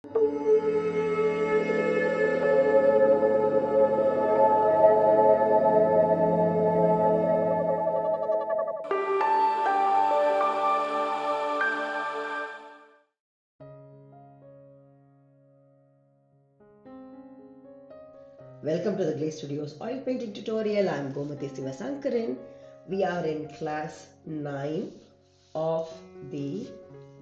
Welcome to the GLAC Studios oil painting tutorial. I am Gomati Sivasankaran. We are in class 9 of the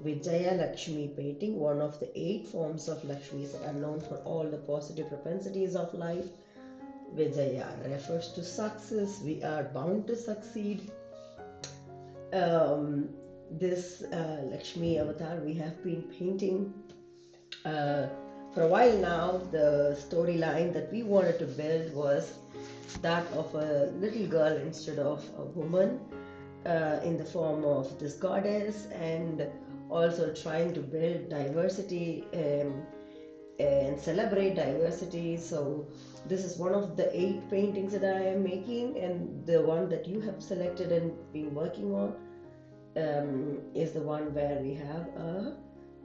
Vijaya Lakshmi painting, one of the 8 forms of Lakshmis that are known for all the positive propensities of life. Vijaya refers to success. We are bound to succeed. This Lakshmi avatar we have been painting for a while now. The storyline that we wanted to build was that of a little girl instead of a woman, in the form of this goddess, and also trying to build diversity and celebrate diversity. So this is one of the 8 paintings that I am making, and the one that you have selected and been working on is the one where we have a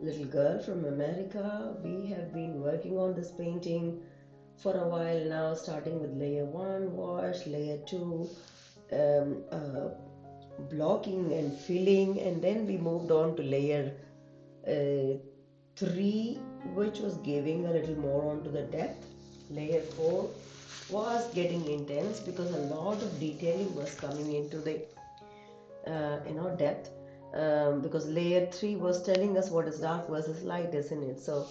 little girl from America. We have been working on this painting for a while now, starting with layer 1 wash, layer 2 blocking and filling, and then we moved on to layer 3, which was giving a little more onto the depth. Layer 4 was getting intense because a lot of detailing was coming into the depth, because layer 3 was telling us what is dark versus light, isn't it? So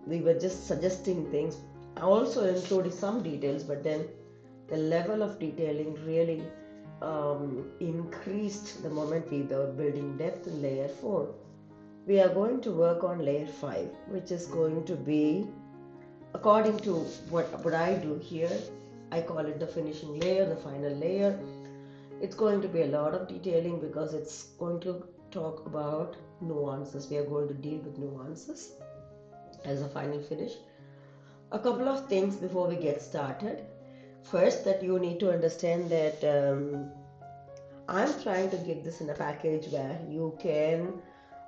we were just suggesting things, also including some details, but then the level of detailing really increased the moment we were building depth in layer 4. We are going to work on layer 5, which is going to be, according to what I do here, I call it the finishing layer, the final layer. It's going to be a lot of detailing because it's going to talk about nuances. We are going to deal with nuances as a final finish. A couple of things before we get started. First, that you need to understand that I'm trying to give this in a package where you can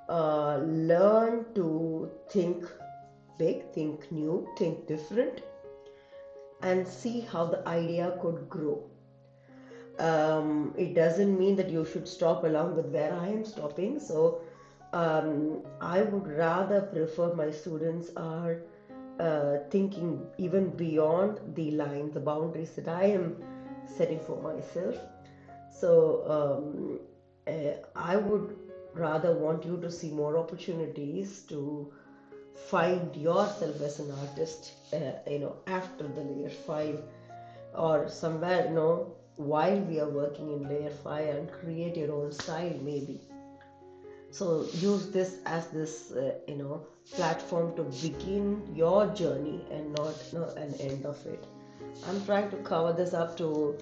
learn to think big, think new, think different, and see how the idea could grow. It doesn't mean that you should stop along with where I am stopping. So I would rather prefer my students are thinking even beyond the line, the boundaries that I am setting for myself. So I would rather want you to see more opportunities to find yourself as an artist, after the layer 5, or somewhere, while we are working in layer 5, and create your own style maybe. So use this as this platform to begin your journey and not an end of it. I'm trying to cover this up to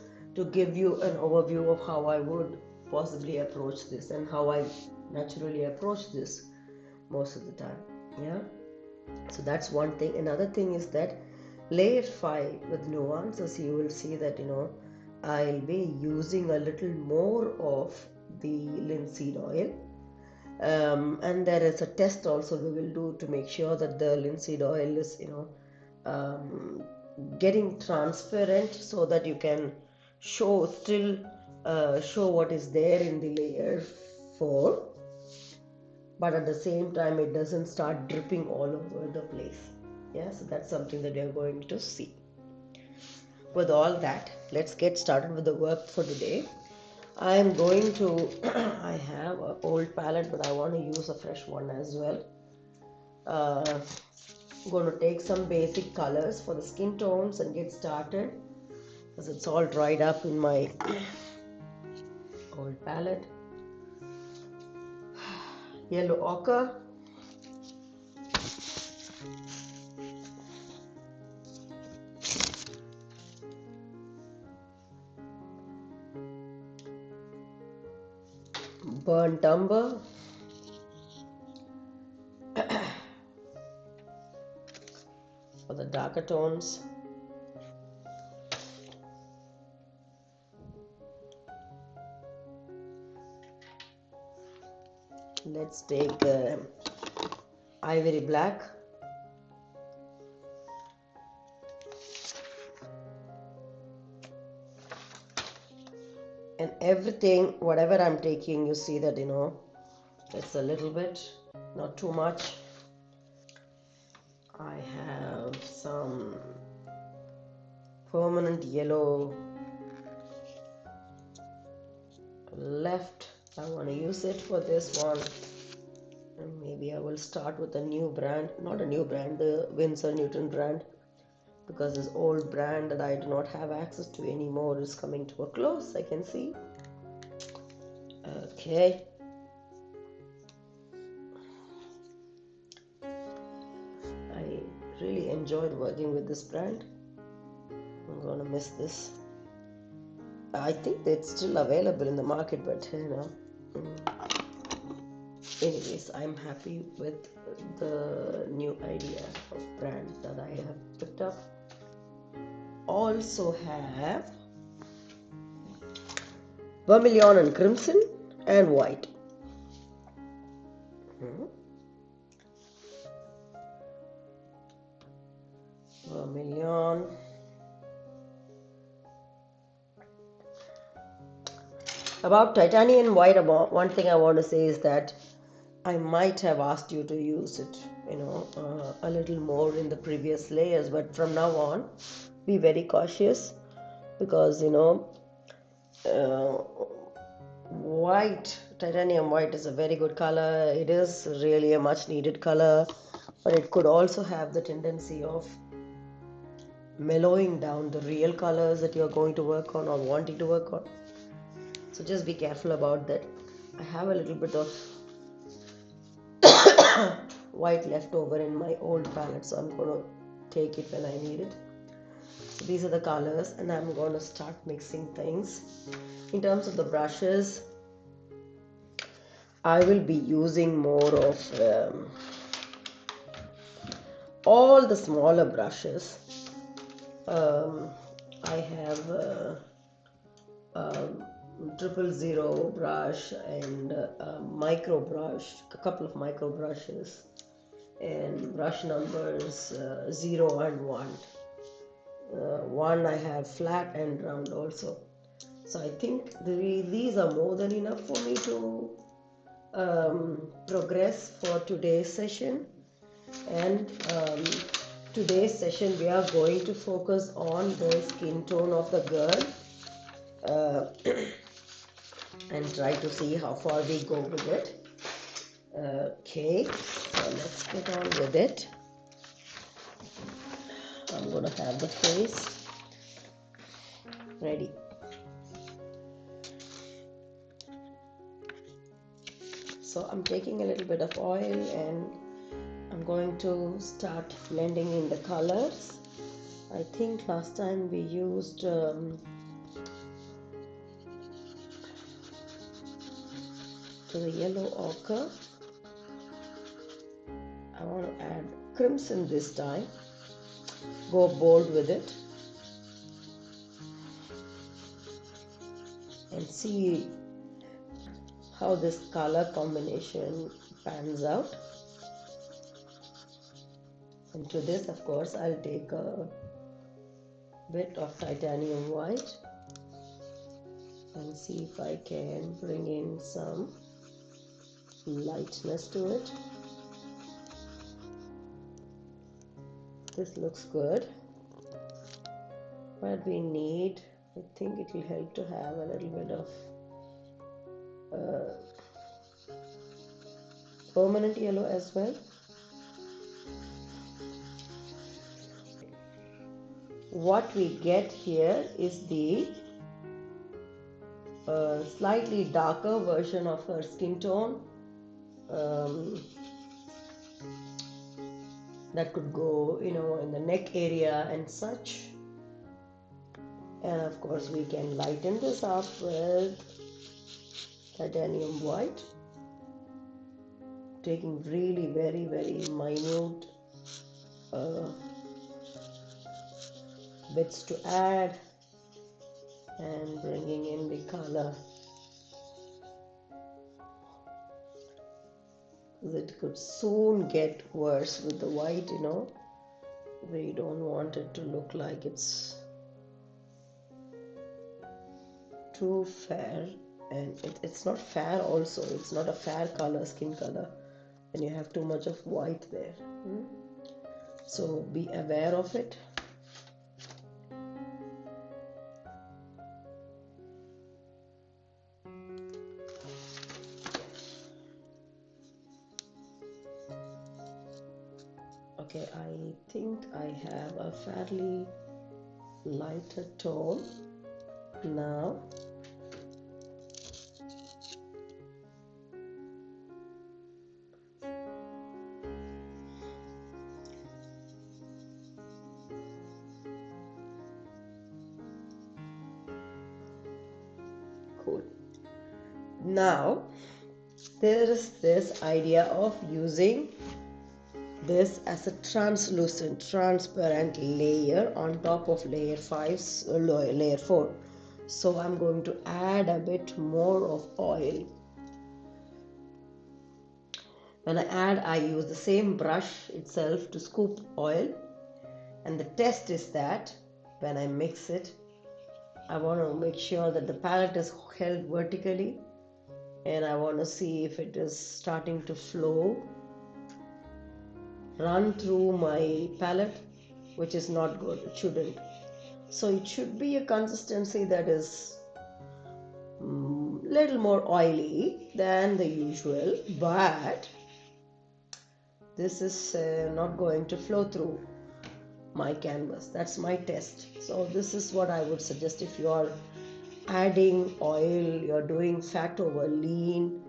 give you an overview of how I would possibly approach this and how I naturally approach this most of the time. Yeah. So that's one thing. Another thing is that layer 5 with nuances, you will see that I'll be using a little more of the linseed oil, and there is a test also we will do to make sure that the linseed oil is getting transparent, so that you can show what is there in the layer 4, but at the same time it doesn't start dripping all over the place. Yeah, so that's something that we are going to see. With all that, let's get started with the work for today. I am going to I have an old palette, but I want to use a fresh one as well. I'm going to take some basic colors for the skin tones and get started, because it's all dried up in my old palette. Yellow ochre, burnt umber, for the darker tones, let's take ivory black. And everything, whatever I'm taking, you see that, it's a little bit, not too much. I have some permanent yellow left. I want to use it for this one. And maybe I will start with a new brand, not a new brand, the Winsor Newton brand, because this old brand that I do not have access to anymore is coming to a close, I can see. Okay. I really enjoyed working with this brand. I'm gonna miss this. I think it's still available in the market, but anyways, I'm happy with the new idea of brand that I have picked up. Also have vermilion and crimson and white. Vermilion. About titanium white, one thing I want to say is that I might have asked you to use it, a little more in the previous layers, but from now on, be very cautious, because titanium white is a very good color. It is really a much needed color, but it could also have the tendency of mellowing down the real colors that you're going to work on or wanting to work on. So just be careful about that. I have a little bit of white left over in my old palette, so I'm going to take it when I need it. So these are the colors, and I'm going to start mixing things. In terms of the brushes, I will be using more of all the smaller brushes. I have a 000 brush and a micro brush, a couple of micro brushes, and brush numbers 0 and 1. One I have flat and round also. So I think these are more than enough for me to progress for today's session. And today's session we are going to focus on the skin tone of the girl and try to see how far we go with it. Okay, so let's get on with it. I'm going to have the face ready. So I'm taking a little bit of oil and I'm going to start blending in the colors. I think last time we used to the yellow ochre. I want to add crimson this time. Go bold with it and see how this color combination pans out. And to this, of course, I'll take a bit of titanium white and see if I can bring in some lightness to it. This looks good. What we need, I think it will help to have a little bit of permanent yellow as well. What we get here is the slightly darker version of her skin tone. That could go, in the neck area and such. And of course, we can lighten this up with titanium white, taking really very, very minute bits to add and bringing in the color. It could soon get worse with the white, We don't want it to look like it's too fair, and it's not fair also. It's not a fair color, skin color, and you have too much of white there. So be aware of it. Okay, I think I have a fairly lighter tone now. Cool. Now there is this idea of using this as a translucent, transparent layer on top of layer 5, layer 4. So I'm going to add a bit more of oil. When I add, I use the same brush itself to scoop oil, and the test is that when I mix it, I want to make sure that the palette is held vertically, and I want to see if it is starting to flow, run through my palette, which is not good. It shouldn't. So it should be a consistency that is little more oily than the usual, but this is not going to flow through my canvas. That's my test. So this is what I would suggest if you are adding oil, you're doing fat over lean.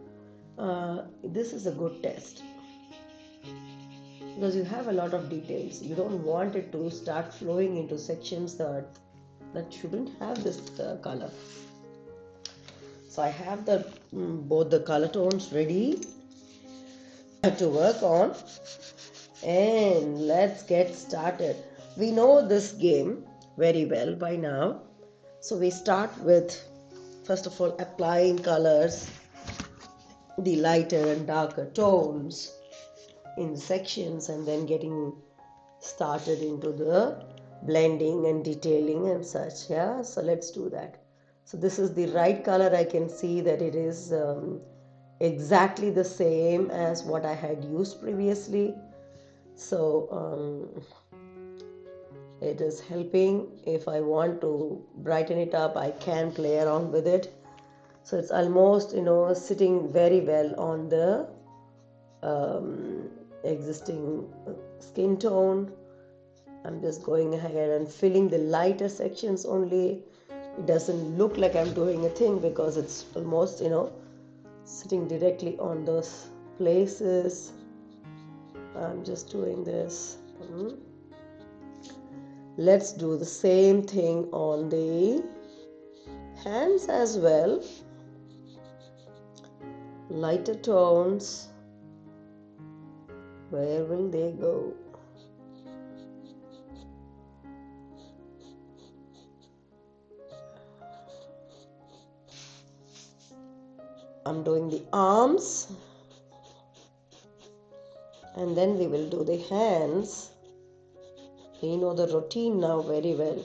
This is a good test because you have a lot of details. You don't want it to start flowing into sections that shouldn't have this color. So I have the both the color tones ready to work on, and let's get started. We know this game very well by now, so we start with, first of all, applying colors, the lighter and darker tones in sections, and then getting started into the blending and detailing and such. Yeah, so let's do that. So this is the right color. I can see that it is exactly the same as what I had used previously. So it is helping. If I want to brighten it up, I can play around with it. So it's almost, sitting very well on the existing skin tone. I'm just going ahead and filling the lighter sections only. It doesn't look like I'm doing a thing because it's almost, sitting directly on those places. I'm just doing this. Let's do the same thing on the hands as well. Lighter tones. Where will they go? I'm doing the arms, and then we will do the hands. We know the routine now very well.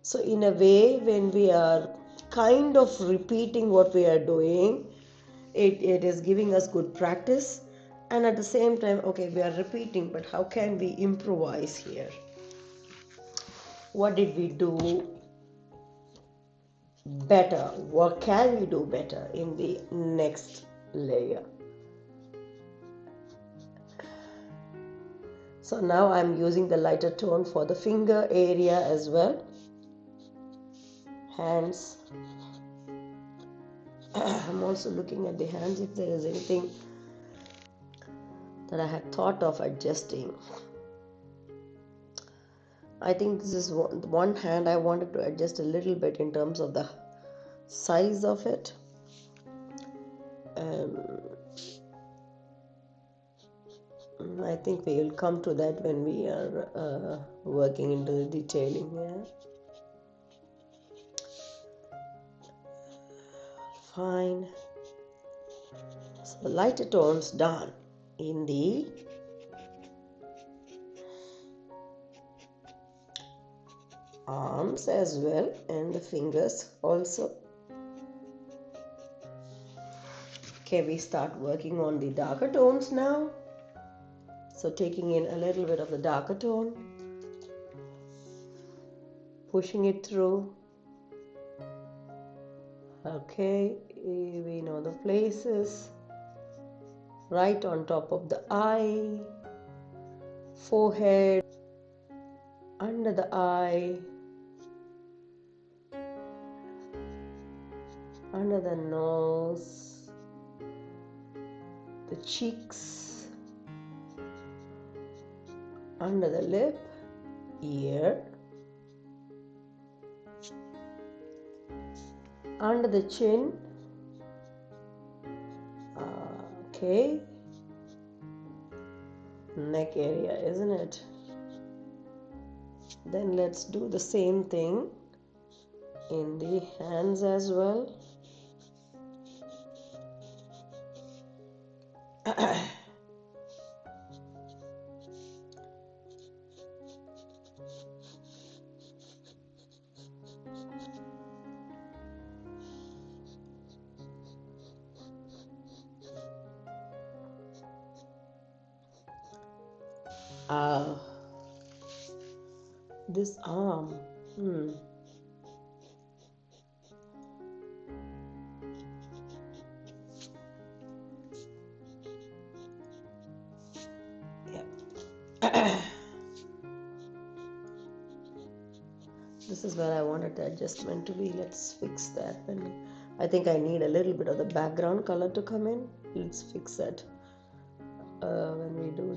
So in a way, when we are kind of repeating what we are doing, it is giving us good practice, and at the same time, okay, we are repeating, but how can we improvise here? What did we do better? What can we do better in the next layer? So now I'm using the lighter tone for the finger area as well. Hands. I'm also looking at the hands if there is anything that I had thought of adjusting. I think this is one hand I wanted to adjust a little bit in terms of the size of it. I think we will come to that when we are working into the detailing. Yeah. Fine. So the lighter tones done. in the arms as well and the fingers also. Okay, we start working on the darker tones now. So taking in a little bit of the darker tone, pushing it through. Okay, we know the places. Right on top of the eye, forehead, under the eye, under the nose, the cheeks, under the lip, ear, under the chin, okay, neck area, isn't it? Then let's do the same thing in the hands as well. This arm, this is where I wanted the adjustment to be. Let's fix that. And I think I need a little bit of the background color to come in. Let's fix that when we do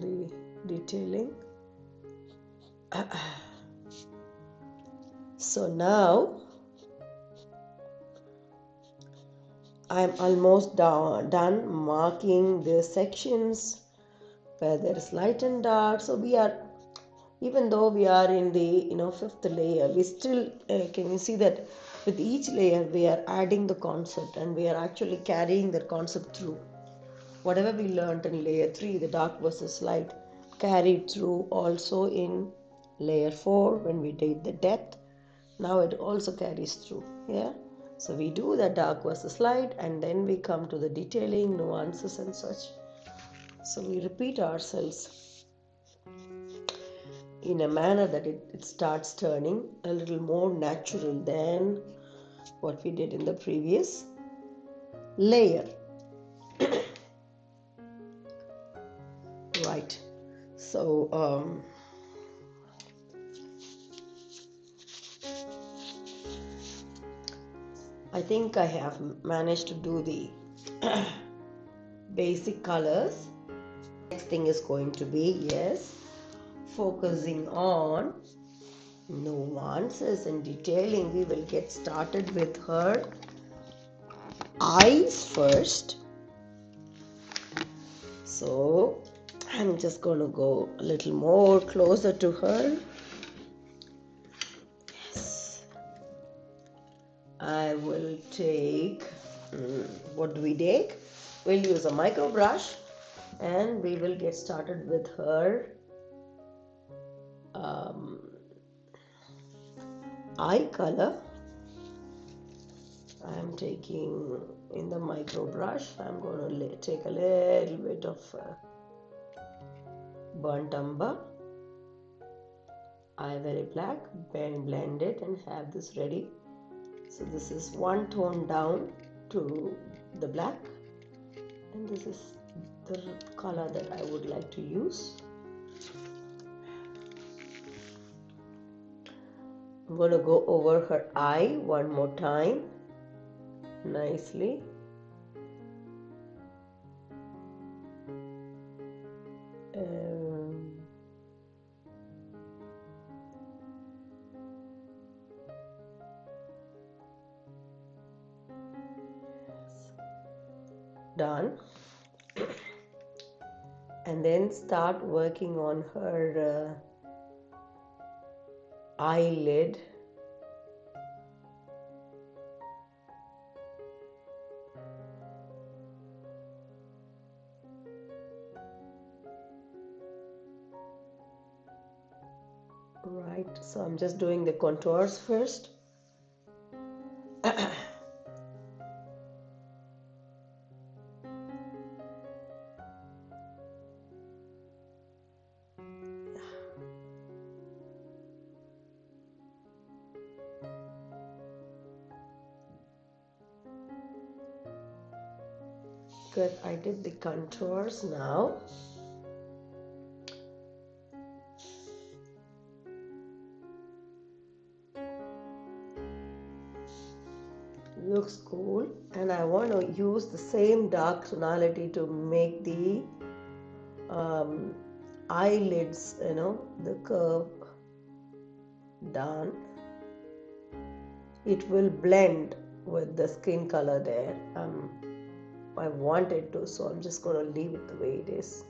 the detailing. So now I'm almost done marking the sections where there is light and dark. So we are, even though we are in the fifth layer, we still can you see that with each layer we are adding the concept and we are actually carrying that concept through. Whatever we learned in layer 3, the dark versus light, carried through also in layer 4 when we did the depth. Now it also carries through. Yeah. So we do the dark versus light and then we come to the detailing, nuances and such. So we repeat ourselves in a manner that it starts turning a little more natural than what we did in the previous layer. Right. So I think I have managed to do the basic colors. Next thing is going to be, yes, focusing on nuances and detailing. We will get started with her eyes first. So I'm just going to go a little more closer to her. Yes. I will take, what do we take? We'll use a micro brush and we will get started with her eye color. I'm taking in the micro brush, I'm going to take a little bit of burnt umber, ivory black, blend it and have this ready. So this is one tone down to the black and this is the color that I would like to use. I'm going to go over her eye one more time nicely. Done. And then start working on her eyelid. Right, so I'm just doing the contours first. Good, I did the contours now. Looks cool, and I want to use the same dark tonality to make the eyelids, the curve done. It will blend with the skin color there. I wanted to, so I'm just going to leave it the way it is.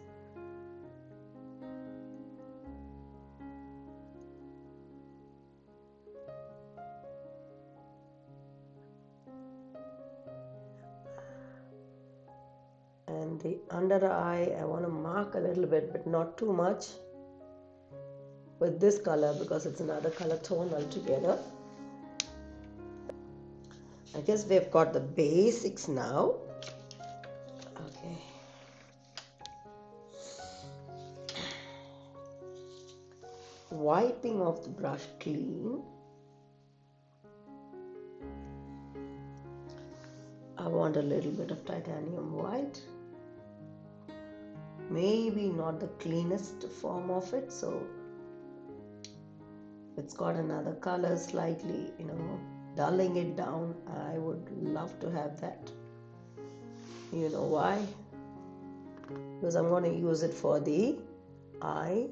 And the under eye, I want to mark a little bit, but not too much with this color because it's another color tone altogether. I guess we've got the basics now. Okay. Wiping off the brush clean. I want a little bit of titanium white. Maybe not the cleanest form of it, so it's got another color slightly, dulling it down. I would love to have that. You know why? Because I'm going to use it for the eye,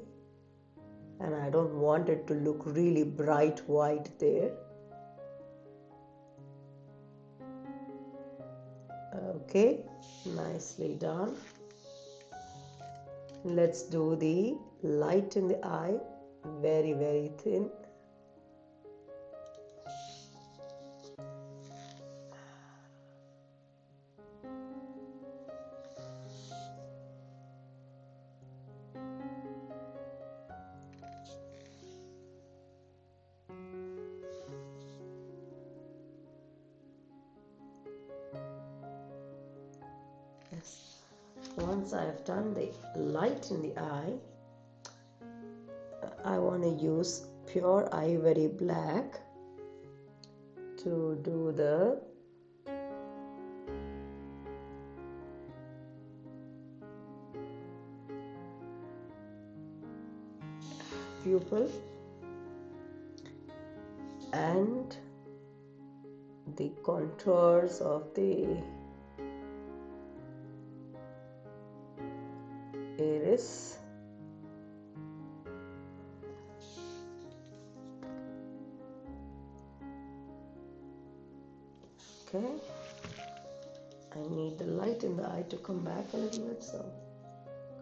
and I don't want it to look really bright white there. Okay, nicely done. Let's do the light in the eye, very, very thin. Yes. Once I have done the light in the eye, I want to use pure ivory black to do the pupil and the contours of the iris. Okay, I need the light in the eye to come back a little bit, so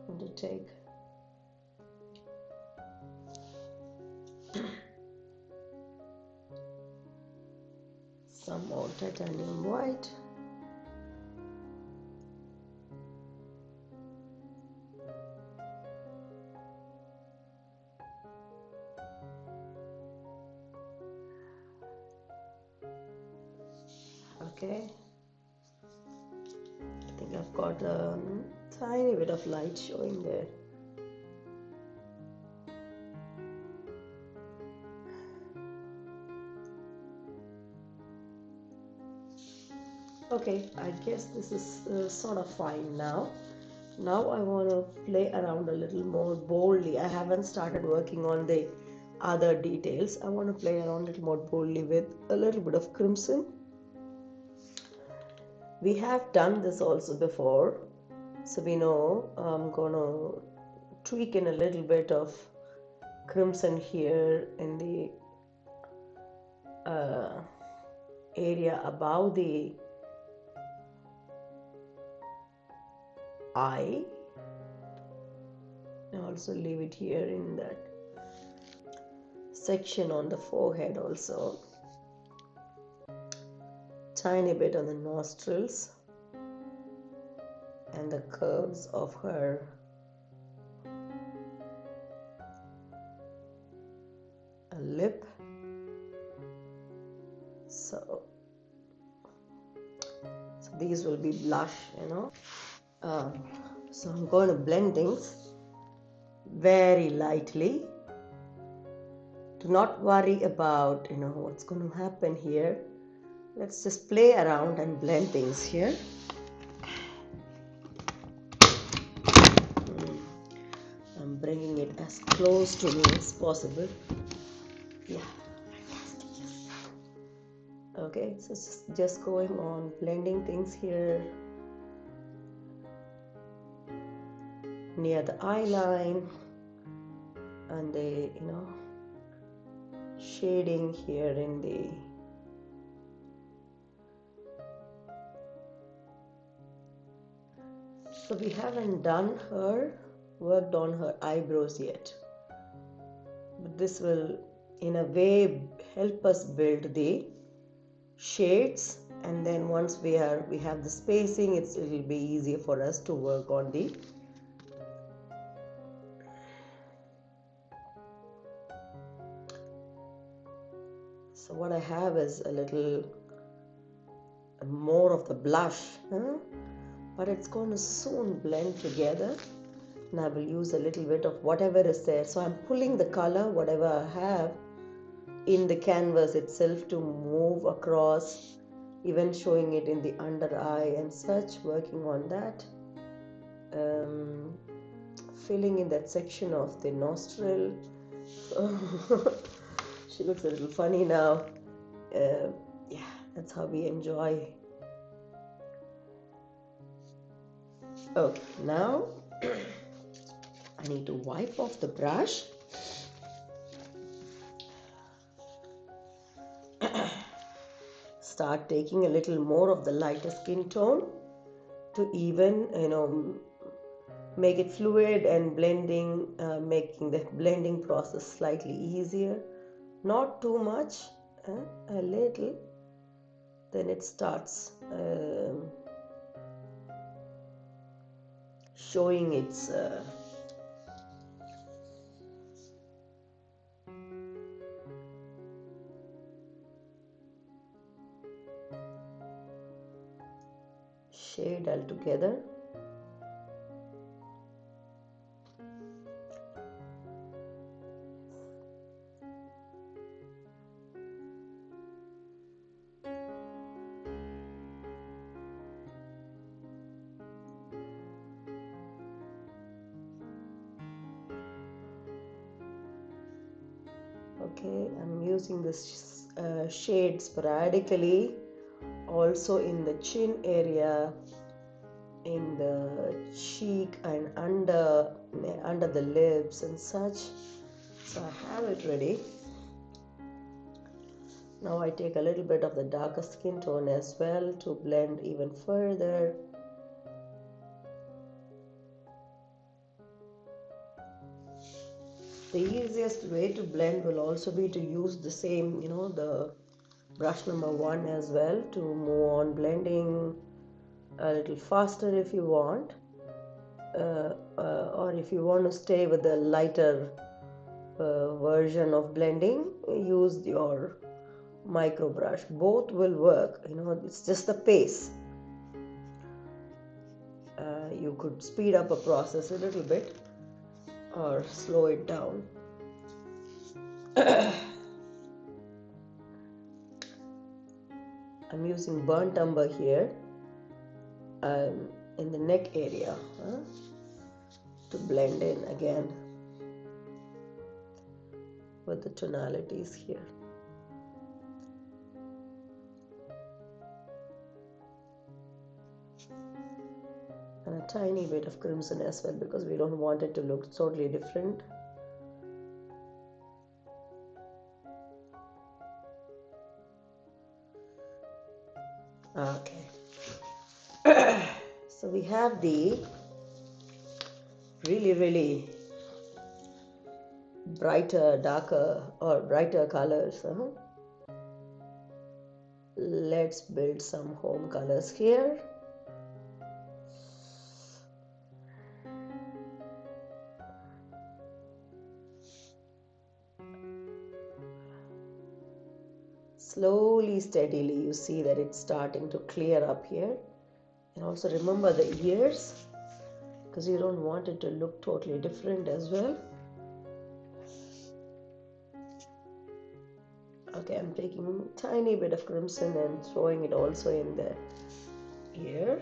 I'm going to take some more titanium white. Okay, I think I've got a tiny bit of light showing there. Okay, I guess this is sort of fine now. Now I want to play around a little more boldly. I haven't started working on the other details. I want to play around a little more boldly with a little bit of crimson. We have done this also before, so we know I'm going to tweak in a little bit of crimson here in the area above the eye, and also leave it here in that section on the forehead also. Tiny bit on the nostrils and the curves of her a lip. So these will be blush, so I'm going to blend things very lightly. Do not worry about what's going to happen here. Let's just play around and blend things here. I'm bringing it as close to me as possible. Yeah, fantastic. Okay, so just going on blending things here near the eye line, and the shading here in the so we haven't worked on her eyebrows yet, but this will in a way help us build the shades, and then once we have the spacing, it will be easier for us to work on the so what I have is a little more of the blush, but it's going to soon blend together, and I will use a little bit of whatever is there. So I'm pulling the color, whatever I have in the canvas itself, to move across, even showing it in the under eye and such, working on that, filling in that section of the nostril. She looks a little funny now. Yeah, that's how we enjoy. Okay, now I need to wipe off the brush. Start taking a little more of the lighter skin tone to even make it fluid and blending, making the blending process slightly easier. Not too much, a little, then it starts showing its shade altogether. Okay, I'm using this shade sporadically, also in the chin area, in the cheek, and under the lips and such. So I have it ready. Now I take a little bit of the darker skin tone as well to blend even further. The easiest way to blend will also be to use the same, the brush number 1 as well, to move on blending a little faster if you want, or if you want to stay with the lighter version of blending, use your micro brush. Both will work, it's just the pace. You could speed up a process a little bit or slow it down. I'm using burnt umber here in the neck area to blend in again with the tonalities here. And a tiny bit of crimson as well, because we don't want it to look totally different. Okay. So we have the really brighter colors. Let's build some home colors here. slowly, steadily, you see that it's starting to clear up here. And also remember the ears, because you don't want it to look totally different as well. Okay, I'm taking a tiny bit of crimson and throwing it also in the ear.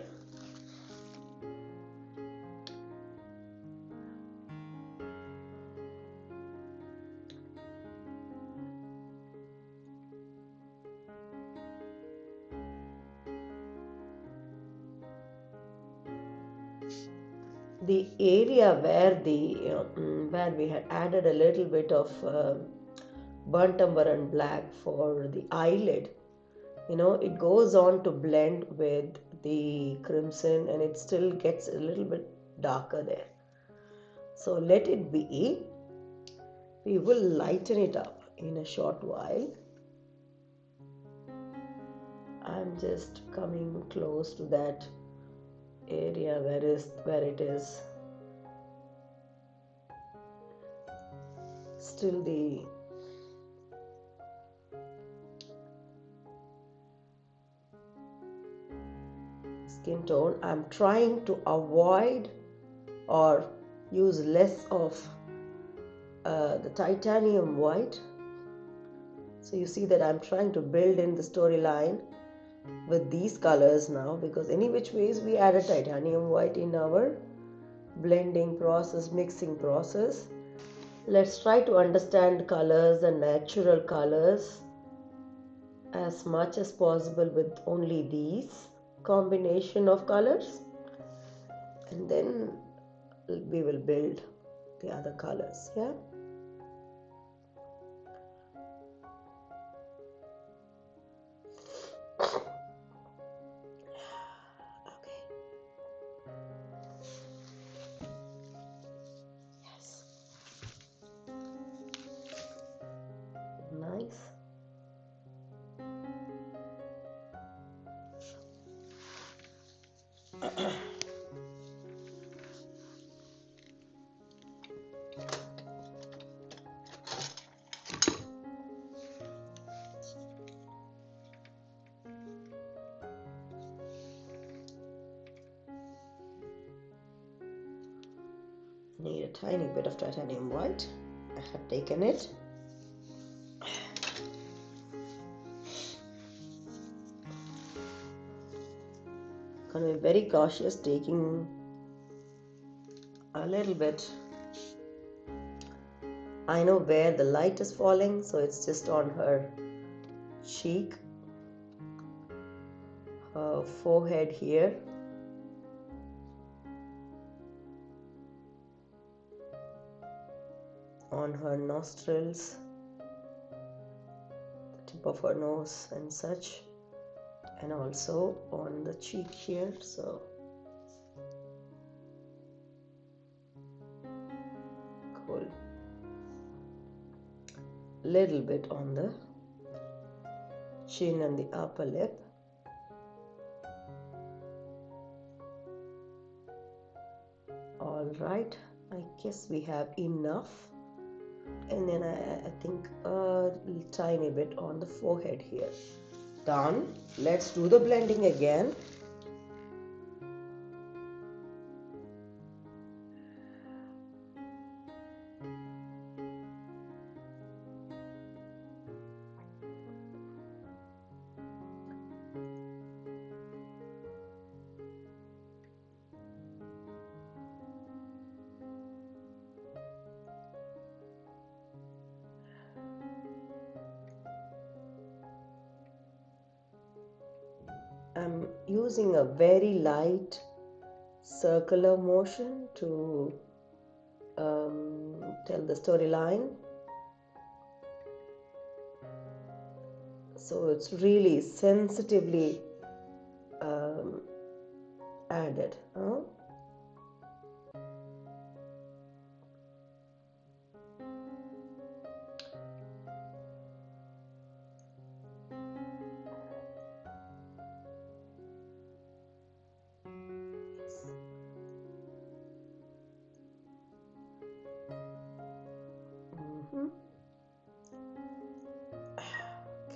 The area where where we had added a little bit of burnt umber and black for the eyelid, it goes on to blend with the crimson and it still gets a little bit darker there. So let it be. We will lighten it up in a short while. I'm just coming close to that area where it is still the skin tone. I'm trying to avoid or use less of the titanium white. So you see that I'm trying to build in the storyline with these colors now, because any which ways we added titanium white in our blending process, mixing process. Let's try to understand colors and natural colors as much as possible with only these combination of colors, and then we will build the other colors. Yeah. Okay. Yes. Nice. Need a tiny bit of titanium white. I have taken it. Gonna be very cautious, taking a little bit. I know where the light is falling, so it's just on her cheek, her forehead here. On her nostrils, the tip of her nose and such, and also on the cheek here. So cool. Little bit on the chin and the upper lip. All right, I guess we have enough. And then I think a tiny bit on the forehead here. Done. Let's do the blending again. I'm using a very light circular motion to tell the storyline. So it's really sensitively added. Huh?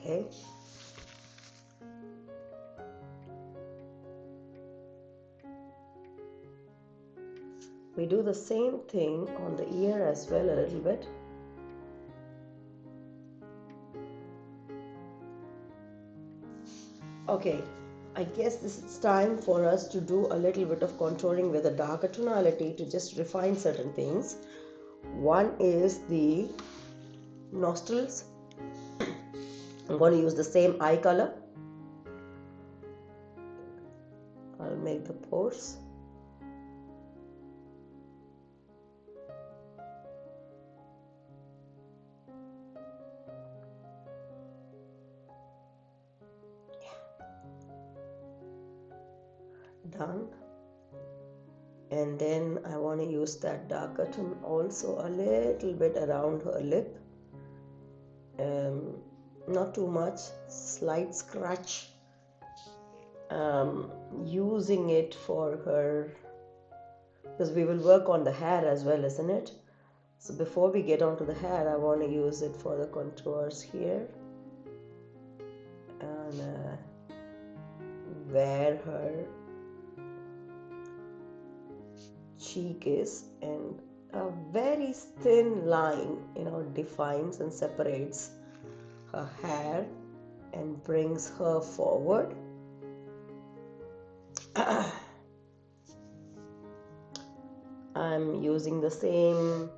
Okay, We do the same thing on the ear as well a little bit. Okay, I guess this is time for us to do a little bit of contouring with a darker tonality to just refine certain things. One is the nostrils. I'm going to use the same eye color. I'll make the pores. Done. And then I want to use that darker tone also a little bit around her lip. Not too much, slight scratch. Using it for her, because we will work on the hair as well, isn't it? So before we get onto the hair, I want to use it for the contours here and where her cheek is, and a very thin line, defines and separates her hair and brings her forward. I'm using the same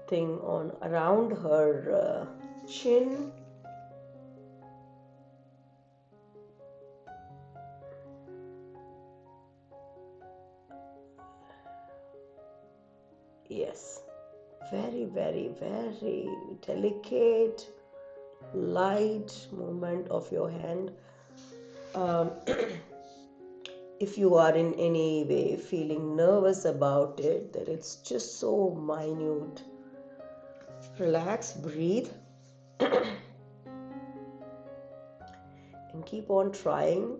thing on around her chin. Yes, very, very, very delicate, light movement of your hand. If you are in any way feeling nervous about it, that it's just so minute, relax, breathe, and keep on trying.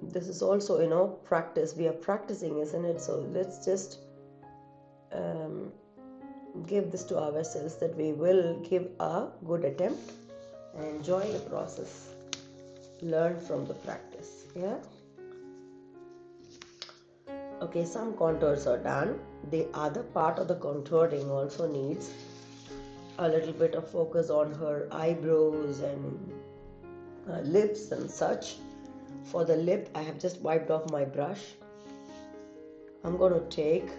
This is also, practice. We are practicing, isn't it? So let's just give this to ourselves that we will give a good attempt and enjoy the process. Learn from the practice. Yeah. Okay, some contours are done. The other part of the contouring also needs a little bit of focus on her eyebrows and lips and such. For the lip, I have just wiped off my brush. I'm going to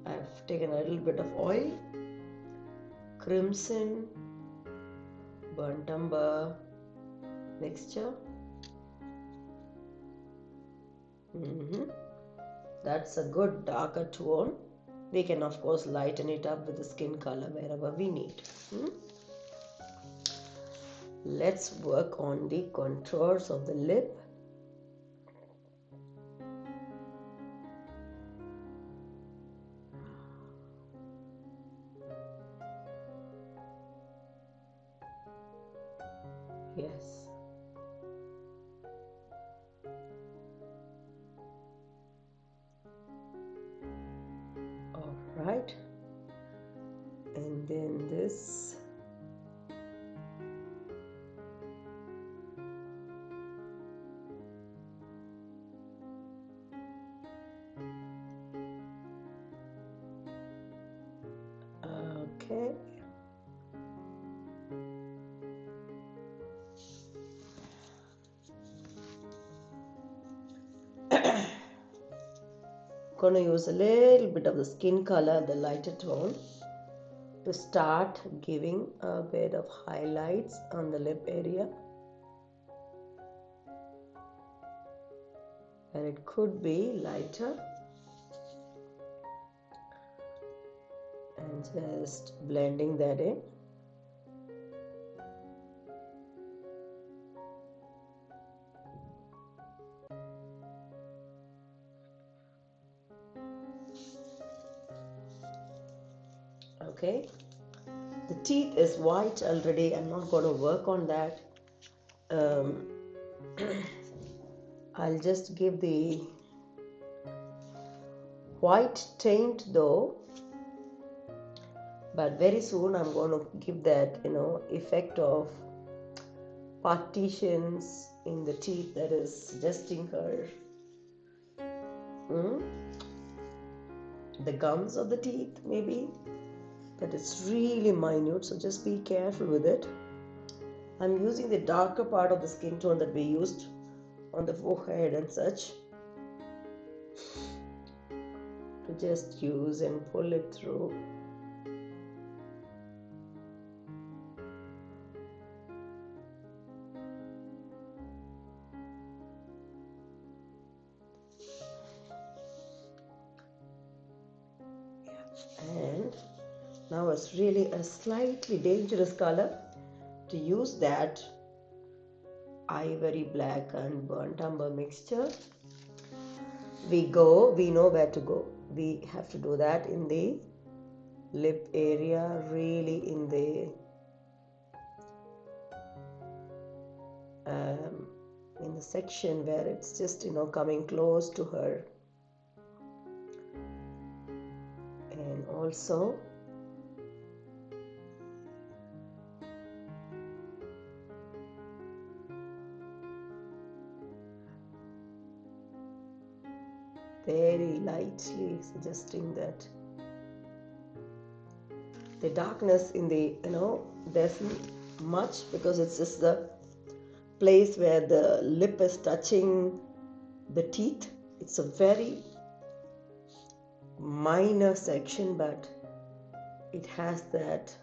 I've taken a little bit of oil, crimson, burnt umber mixture. That's a good darker tone. We can of course lighten it up with the skin color wherever we need. Let's work on the contours of the lip. Yes. All right. And then this. Okay. Gonna use a little bit of the skin color, the lighter tone, to start giving a bit of highlights on the lip area. And it could be lighter. And just blending that in. Okay, the teeth is white already. I'm not going to work on that. I'll just give the white tint though, but very soon I'm going to give that effect of partitions in the teeth that is suggesting her mm, the gums of the teeth maybe, but it's really minute, so just be careful with it. I'm using the darker part of the skin tone that we used on the forehead and such to just use and pull it through. And now it's really a slightly dangerous color to use that ivory black and burnt umber mixture. We know where to go. We have to do that in the lip area, really in the section where it's just coming close to her, and also very lightly suggesting that the darkness in the there's much because it's just the place where the lip is touching the teeth. It's a very minor section, but it has that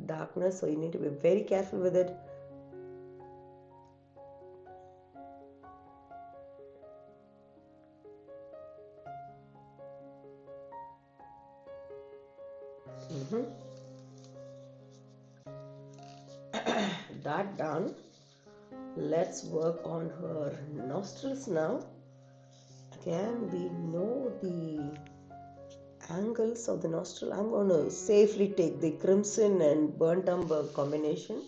darkness, so you need to be very careful with it. That done, let's work on her nostrils now. Again, we know the angles of the nostril. I'm going to safely take the crimson and burnt umber combination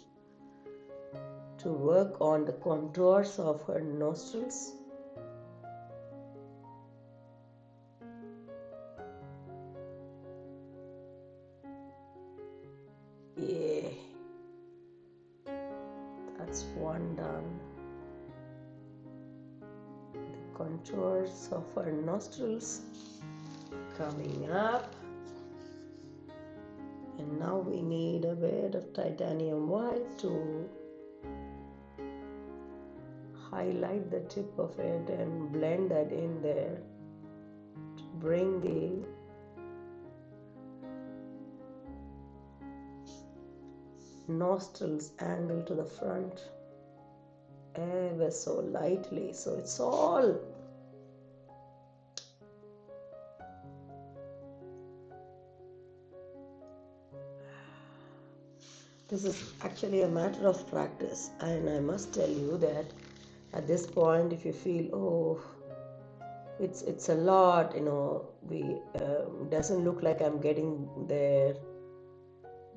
to work on the contours of her nostrils. Yeah, that's one done. The contours of her nostrils coming up. And now we need a bit of titanium white to highlight the tip of it and blend that in there to bring the nostrils angle to the front ever so lightly, so it's all this is actually a matter of practice. And I must tell you that at this point, if you feel, oh, it's a lot, we doesn't look like I'm getting there,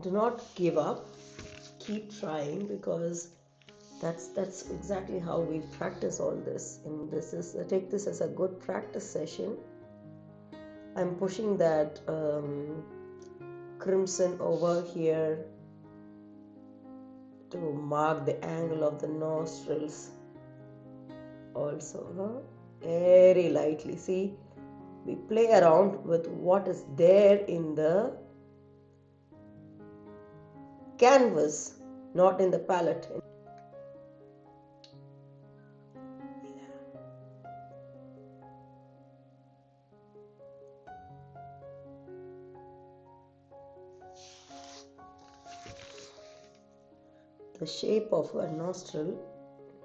do not give up, keep trying, because that's exactly how we practice all this. And this is, take this as a good practice session. I'm pushing that crimson over here to mark the angle of the nostrils also, very lightly. See, we play around with what is there in the canvas, not in the palette. The shape of a nostril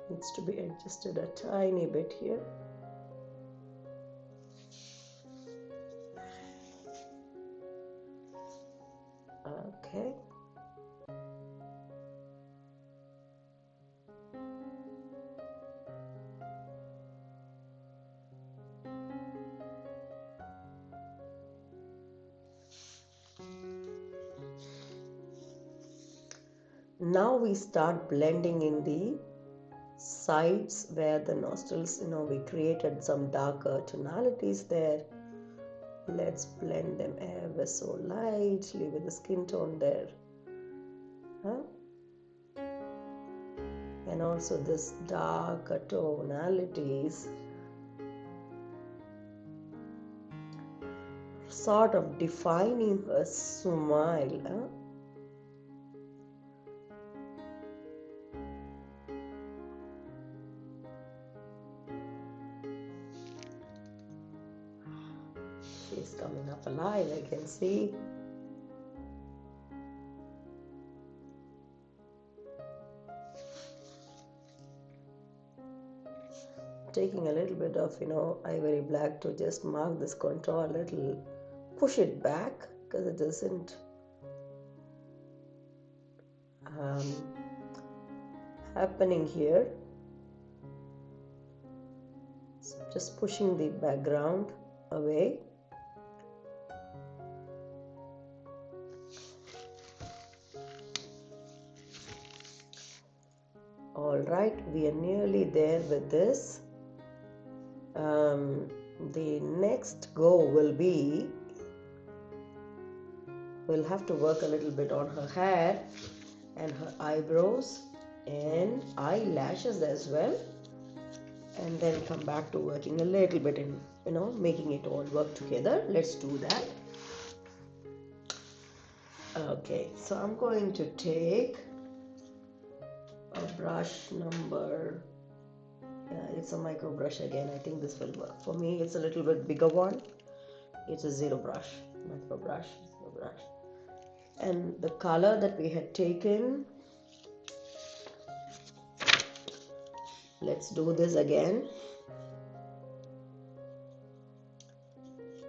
needs to be adjusted a tiny bit here. Okay. Now we start blending in the sides where the nostrils, we created some darker tonalities there. Let's blend them ever so lightly with the skin tone there. And also this darker tonalities sort of defining her smile. Huh? She's coming up alive, I can see. Taking a little bit of, ivory black to just mark this contour a little, push it back because it isn't happening here. So just pushing the background away. All right, we are nearly there with this. The next go will be, we'll have to work a little bit on her hair and her eyebrows and eyelashes as well, and then come back to working a little bit in, making it all work together. Let's do that. Okay, so I'm going to take a brush number, it's a micro brush again. I think this will work for me. It's a little bit bigger one. It's a zero brush, micro brush, zero brush. And the color that we had taken, let's do this again.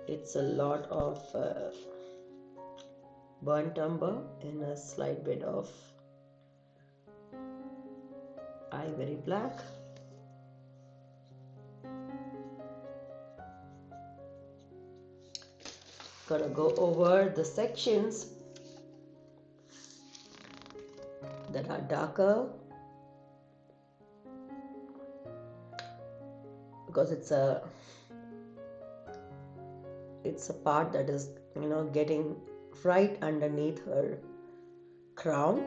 It's a lot of burnt umber and a slight bit of ivory black. Gonna go over the sections that are darker because it's a part that is getting right underneath her crown.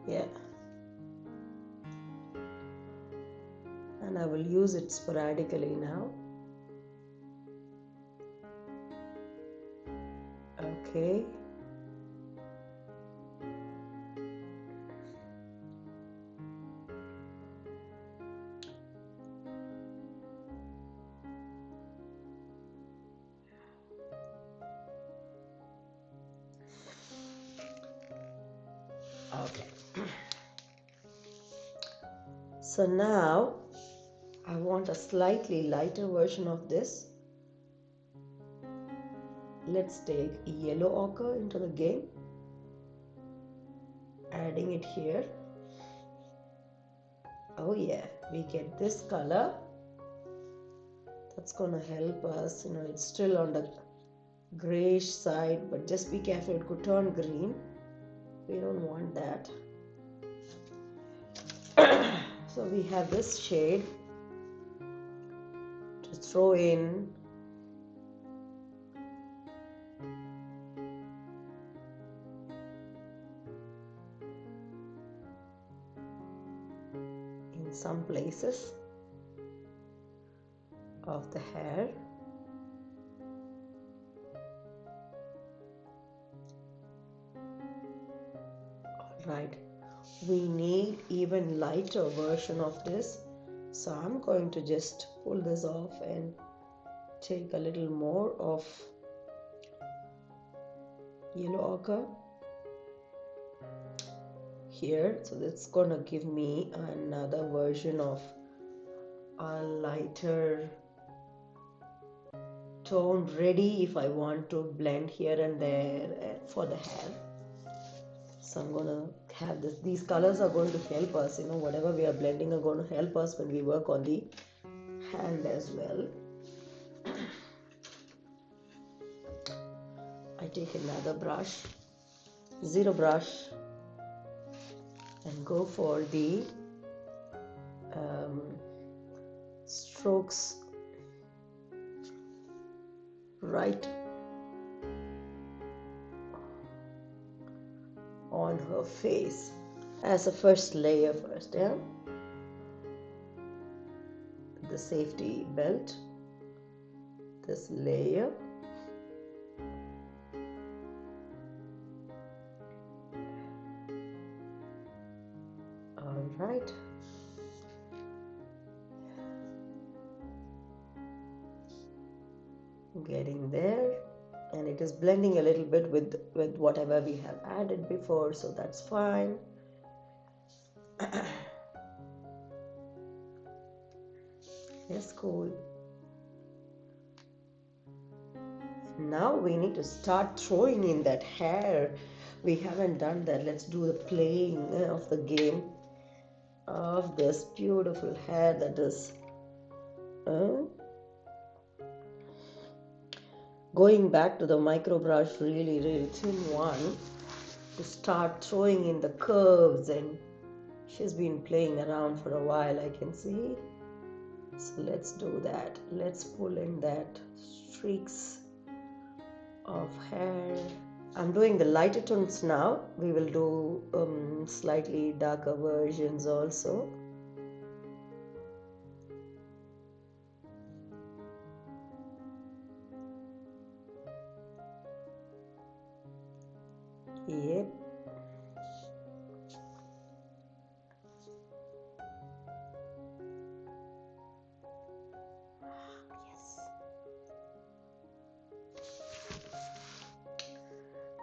Yeah, and I will use it sporadically now. Okay. Okay. So now I want a slightly lighter version of this. Let's take yellow ochre into the game, adding it here. Oh yeah, we get this color. That's gonna help us. It's still on the grayish side, but just be careful, it could turn green. We don't want that. So we have this shade to throw in. In some places of the hair. Right, we need even lighter version of this, so I'm going to just pull this off and take a little more of yellow ochre here. So that's gonna give me another version of a lighter tone ready if I want to blend here and there for the hair. So I'm gonna have this. These colors are going to help us, whatever we are blending are going to help us when we work on the hand as well. I take another brush, zero brush, and go for the strokes right on her face as a first layer first, yeah. the safety belt, this layer. All right. Getting there, and it is blending a little bit with whatever we have added before, so that's fine. Yes, cool. Now we need to start throwing in that hair. We haven't done that. Let's do the playing of the game of this beautiful hair that is going back to the micro brush, really thin one, to start throwing in the curves. And she's been playing around for a while, I can see. So let's do that. Let's pull in that streaks of hair. I'm doing the lighter tones now. We will do slightly darker versions also. Yep. Yes.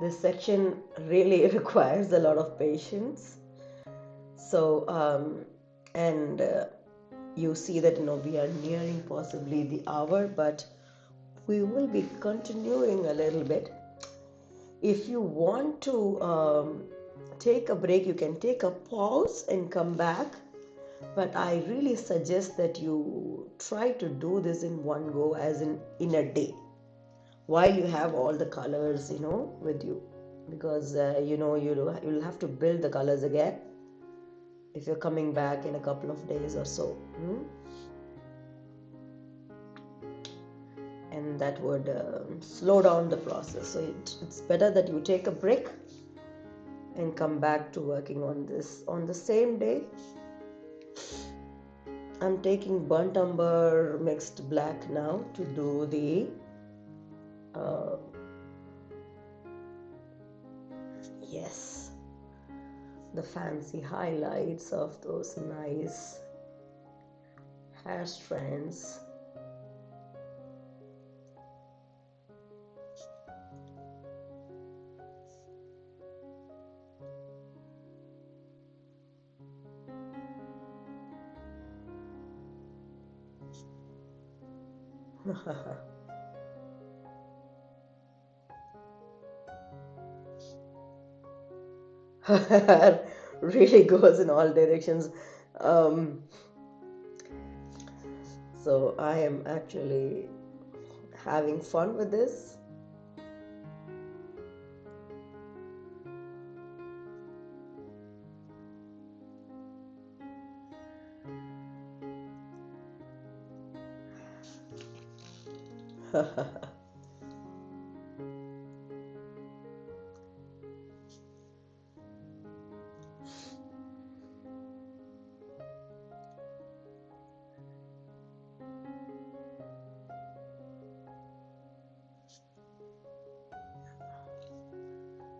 This section really requires a lot of patience. So, you see that we are nearing possibly the hour, but we will be continuing a little bit. If you want to take a break, you can take a pause and come back. But I really suggest that you try to do this in one go, as in a day, while you have all the colors, with you, because you'll have to build the colors again if you're coming back in a couple of days or so. And that would slow down the process. So it's better that you take a break and come back to working on this on the same day. I'm taking burnt umber mixed black now to do the yes, the fancy highlights of those nice hair strands. Really goes in all directions. So I am actually having fun with this.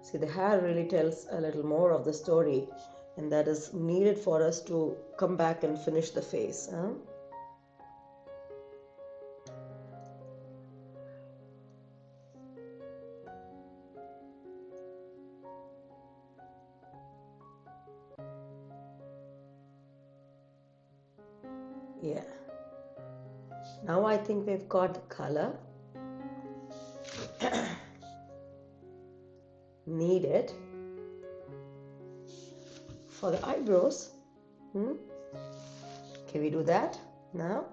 See, the hair really tells a little more of the story, and that is needed for us to come back and finish the face. Yeah. Now I think we've got the color needed for the eyebrows. Can we do that now?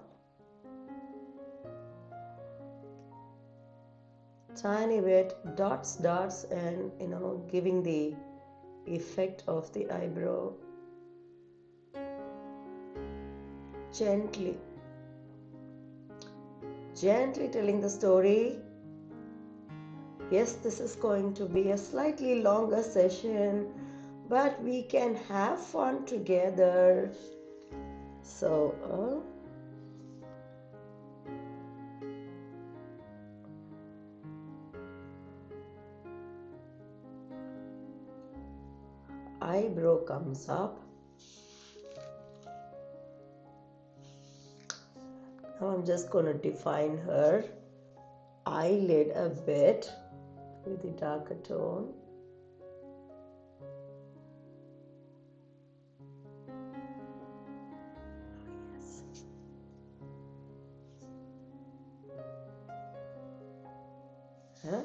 Tiny bit, dots, and giving the effect of the eyebrow gently telling the story. Yes, this is going to be a slightly longer session, but we can have fun together. So eyebrow comes up. Now I'm just going to define her eyelid a bit with the darker tone. Yes. Huh?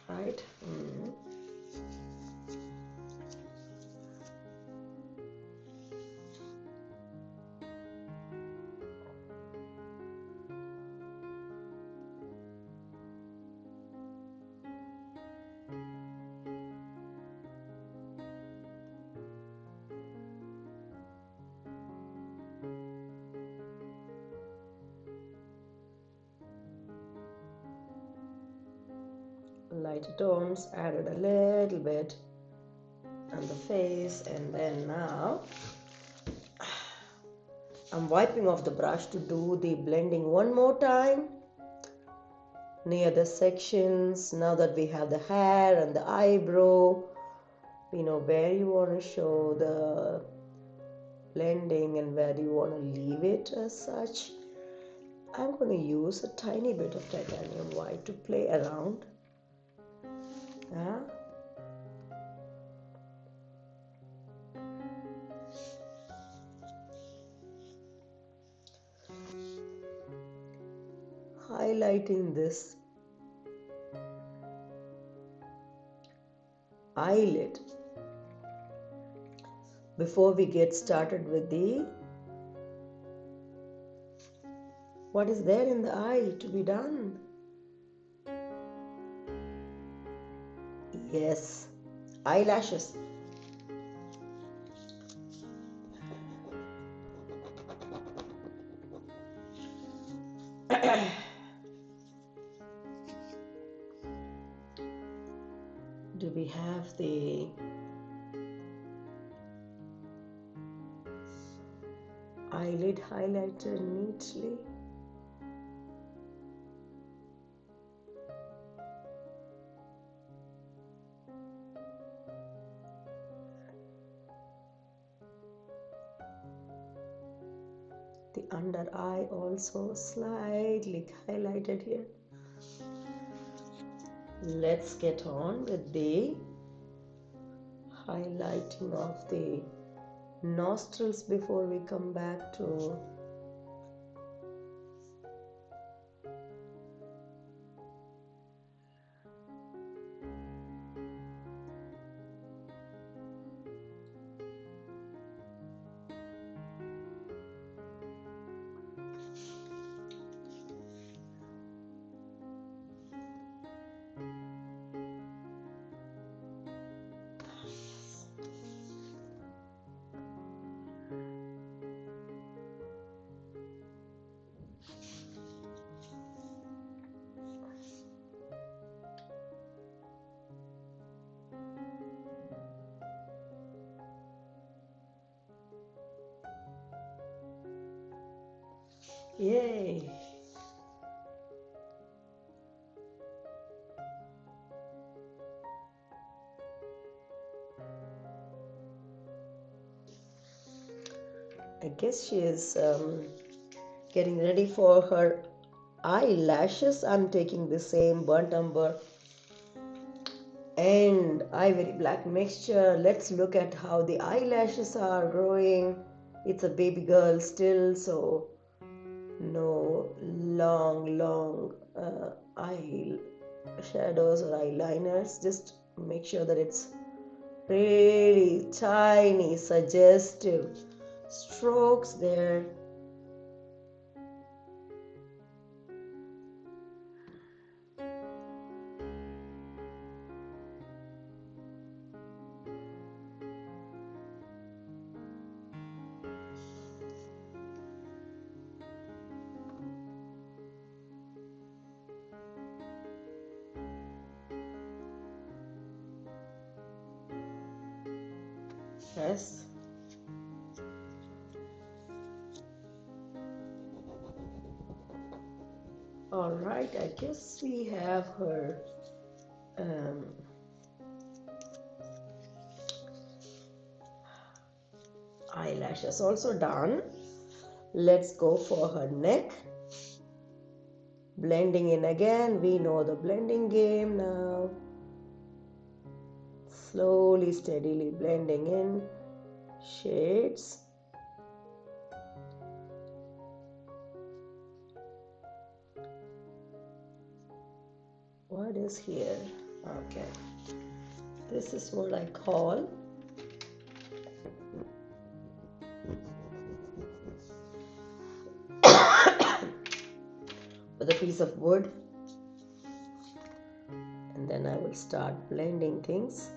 Right. Lighter tones added a little bit on the face, and then now I'm wiping off the brush to do the blending one more time near the sections. Now that we have the hair and the eyebrow, you know where you want to show the blending and where you want to leave it as such. I'm going to use a tiny bit of titanium white to play around. Yeah. Highlighting this eyelid before we get started with the what is there in the eye to be done. Yes, eyelashes. Do we have the eyelid highlighted neatly? The under eye also slightly highlighted here. Let's get on with the highlighting of the nostrils before we come back to yay. I guess she is getting ready for her eyelashes. I'm taking the same burnt umber and ivory black mixture. Let's look at how the eyelashes are growing. It's a baby girl still, so no long eye shadows or eyeliners. Just make sure that it's really tiny suggestive strokes there. Yes. All right, I guess we have her um, eyelashes also done. Let's go for her neck. Blending in again. We know the blending game now. Slowly, steadily blending in shades. What is here? Okay. This is what I call with a piece of wood, and then I will start blending things.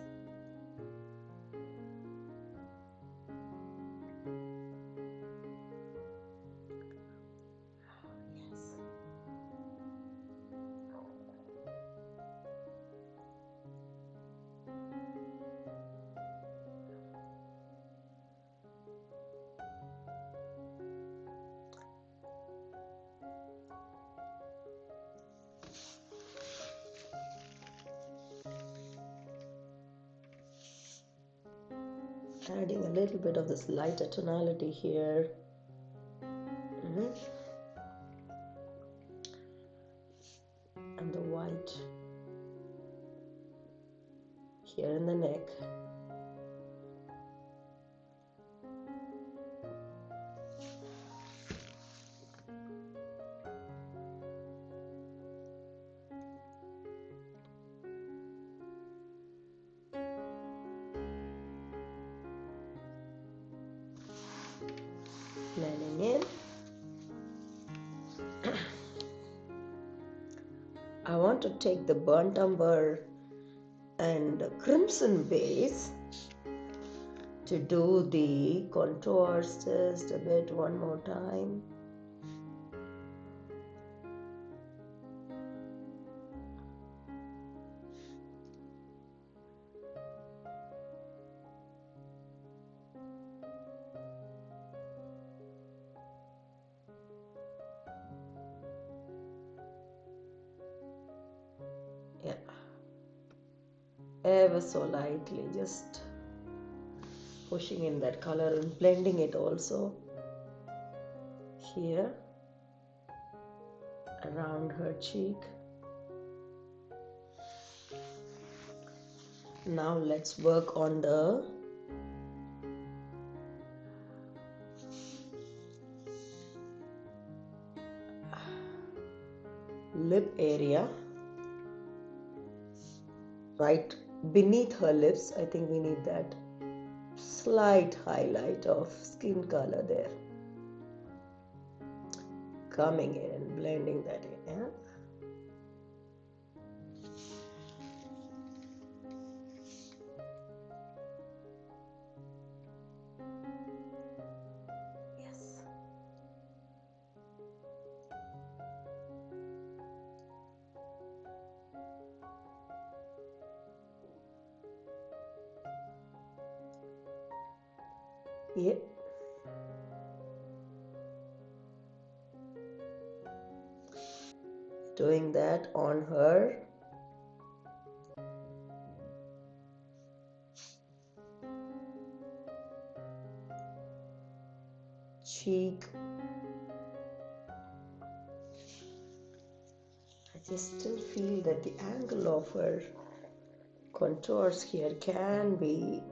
Adding a little bit of this lighter tonality here. And the white here in the neck. Blending in. I want to take the burnt umber and crimson base to do the contours just a bit one more time. Yeah, ever so lightly, just pushing in that color and blending it also here around her cheek. Now let's work on the lip area, right beneath her lips. I think we need that slight highlight of skin color there. Coming in and blending that in, yeah? Yes. Yeah. Doing that on her cheek. I just still feel that the angle of her contours here can be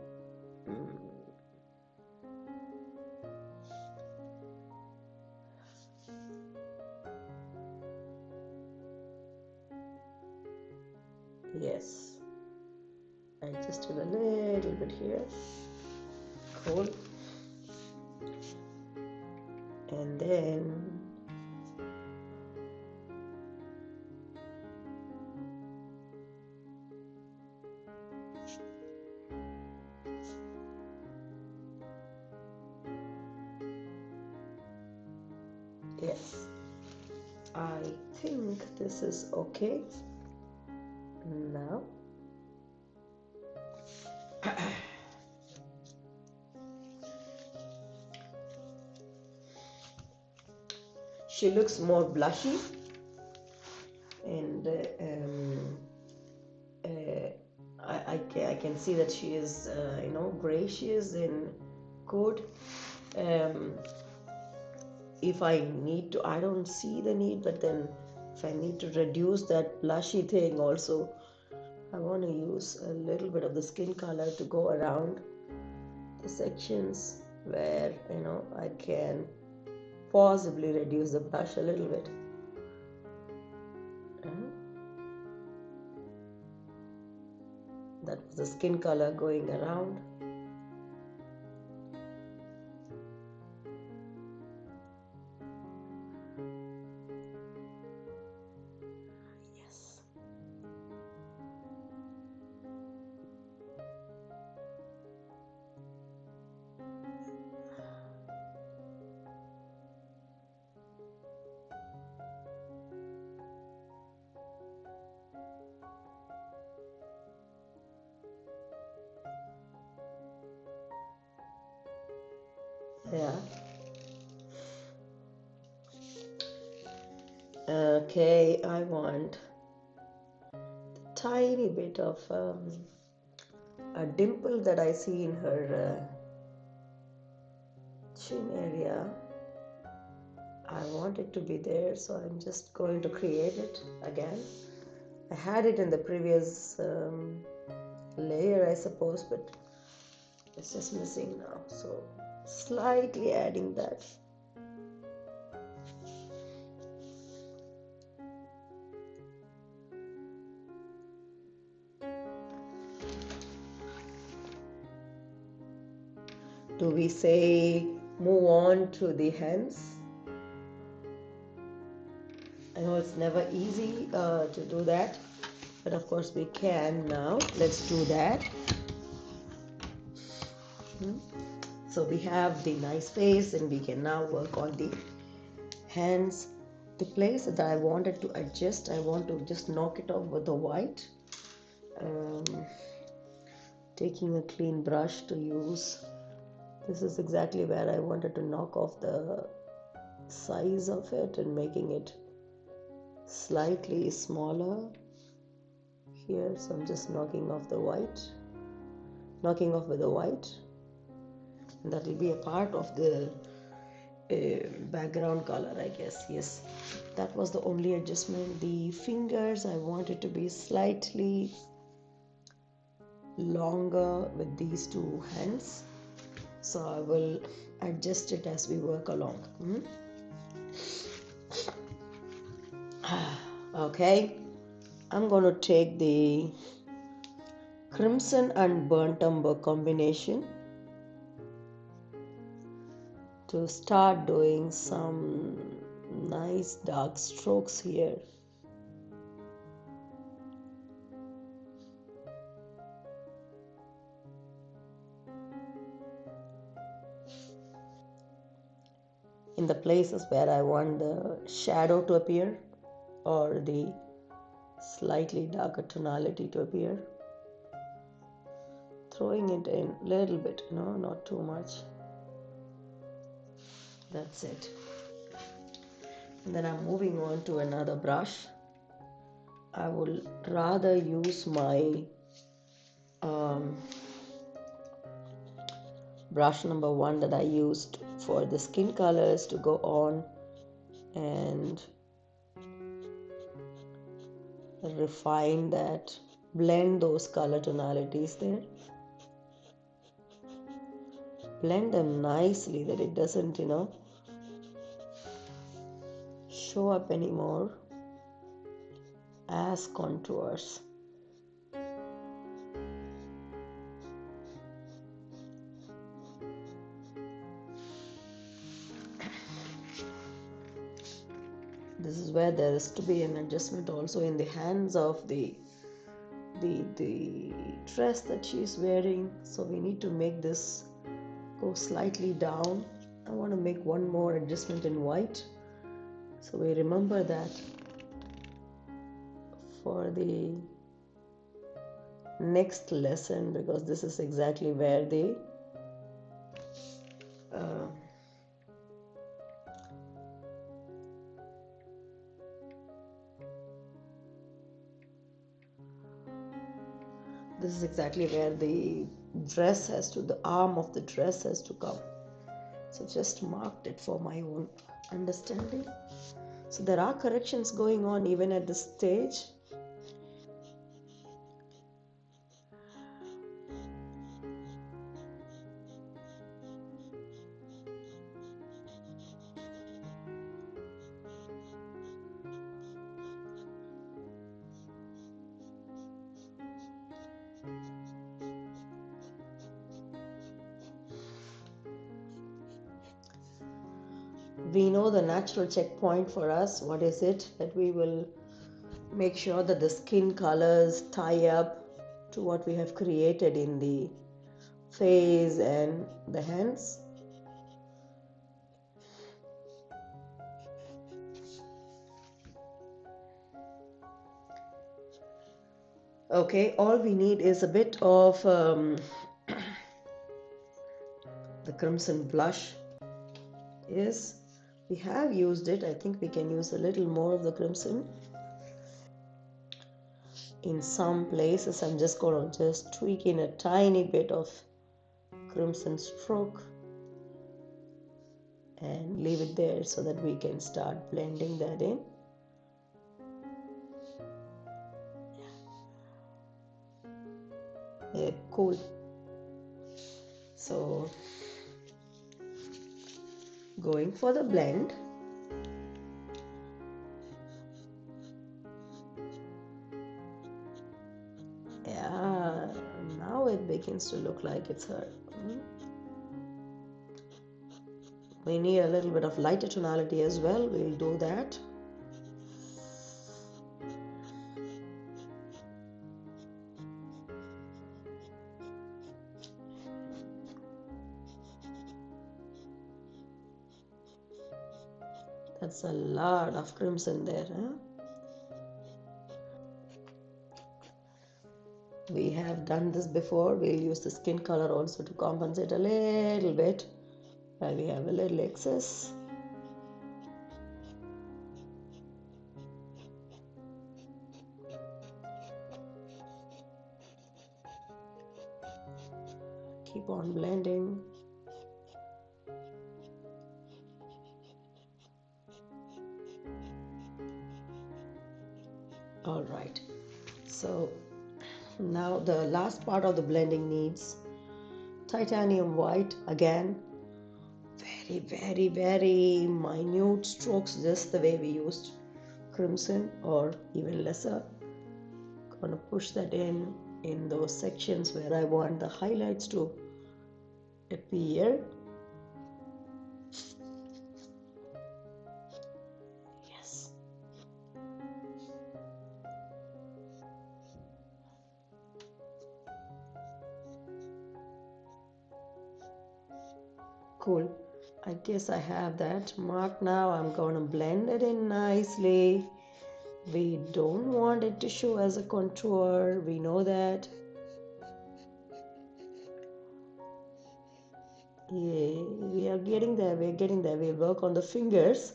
yes. I just did a little bit here. Cool. And then yes, I think this is okay. Now she looks more blushy can see that she is, gracious and good. Um, if I need to, I don't see the need, but then if I need to reduce that blushy thing also, I want to use a little bit of the skin color to go around the sections where I can possibly reduce the blush a little bit. That was the skin color going around. Yes. Yeah. Okay, I want a tiny bit of a dimple that I see in her chin area. I want it to be there, so I'm just going to create it again. I had it in the previous layer, I suppose, but it's just missing now, so slightly adding that. Do we say move on to the hands? I know it's never easy to do that, but of course we can now. Let's do that. So we have the nice face, and we can now work on the hands. The place that I wanted to adjust, I want to just knock it off with the white. Taking a clean brush to use. This is exactly where I wanted to knock off the size of it and making it slightly smaller here. So I'm just knocking off with the white, and that will be a part of the background color, I guess. Yes, that was the only adjustment. The fingers, I wanted to be slightly longer with these two hands, so I will adjust it as we work along. Okay, I'm going to take the crimson and burnt umber combination to start doing some nice dark strokes here. In the places where I want the shadow to appear or the slightly darker tonality to appear, throwing it in a little bit, not too much. That's it. And then I'm moving on to another brush. I will rather use my brush number 1 that I used for the skin colors to go on and refine that, blend those color tonalities there, blend them nicely that it doesn't show up anymore as contours. This is where there is to be an adjustment also in the hands of the dress that she is wearing. So we need to make this go slightly down. I want to make one more adjustment in white, so we remember that for the next lesson, because this is exactly where this is exactly where the the arm of the dress has to come. So just marked it for my own understanding. So there are corrections going on even at this stage. We know the natural checkpoint for us. What is it? That we will make sure that the skin colors tie up to what we have created in the face and the hands. Okay, all we need is a bit of the crimson blush. Yes, we have used it. I think we can use a little more of the crimson. In some places, I'm just going to just tweak in a tiny bit of crimson stroke and leave it there so that we can start blending that in. Yeah, cool. So going for the blend. Yeah, now it begins to look like it's her. We need a little bit of lighter tonality as well. We'll do that. That's a lot of crimson there, huh? We have done this before. We'll use the skin color also to compensate a little bit while we have a little excess. Keep on blending. All right, so now the last part of the blending needs titanium white. Again, very very minute strokes, just the way we used crimson or even lesser. Gonna push that in those sections where I want the highlights to appear. Yes. Cool. I guess I have that marked now. I'm gonna blend it in nicely. We don't want it to show as a contour. We know that. Yeah, we are getting there. We're getting there. We'll work on the fingers.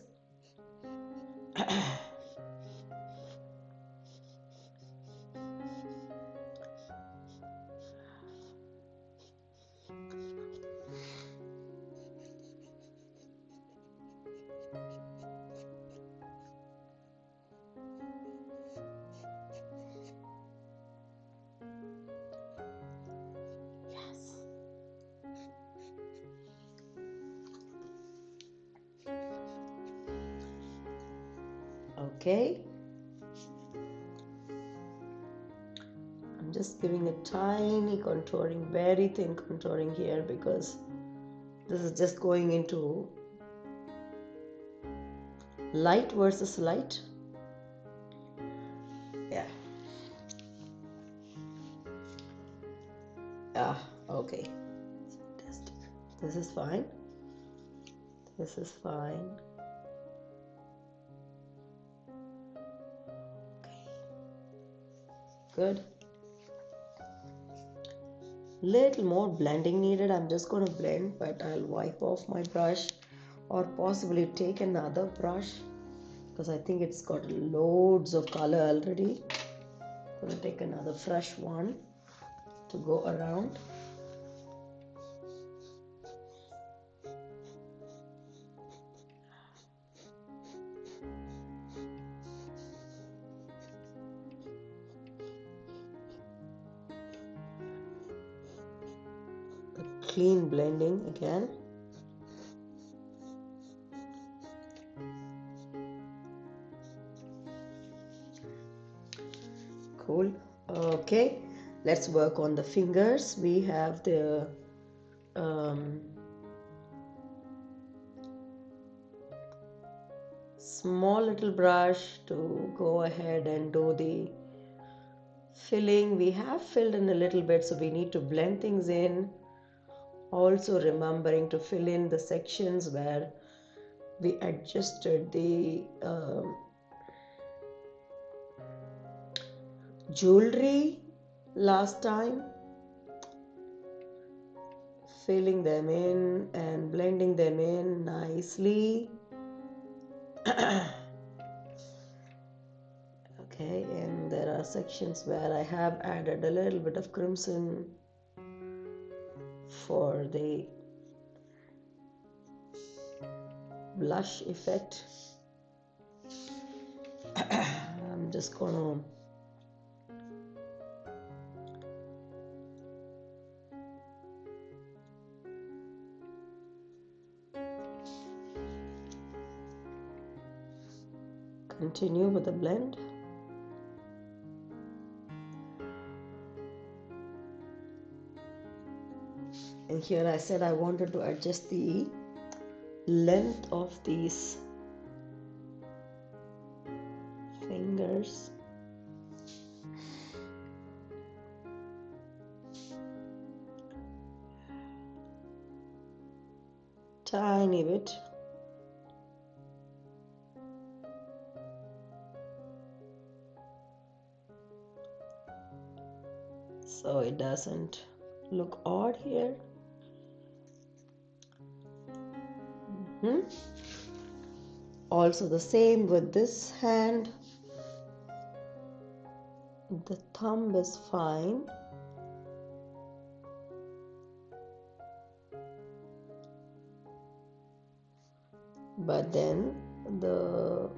Okay. I'm just giving a tiny contouring, very thin contouring here because this is just going into light versus light. Yeah. Okay. Fantastic. This is fine. This is fine. Okay. Good. Little more blending needed. I'm just going to blend, but I'll wipe off my brush or possibly take another brush because I think it's got loads of color already. I'm going to take another fresh one. to go around. Clean blending again. Cool. Okay, let's work on the fingers. We have the small little brush to go ahead and do the filling. We have filled in a little bit, so we need to blend things in. Also remembering to fill in the sections where we adjusted the jewelry last time, filling them in and blending them in nicely. Okay, and there are sections where I have added a little bit of crimson for the blush effect. I'm just gonna continue with the blend. And here I said I wanted to adjust the length of these fingers. Tiny bit. So it doesn't look odd here. Also the same with this hand. The thumb is fine. But then the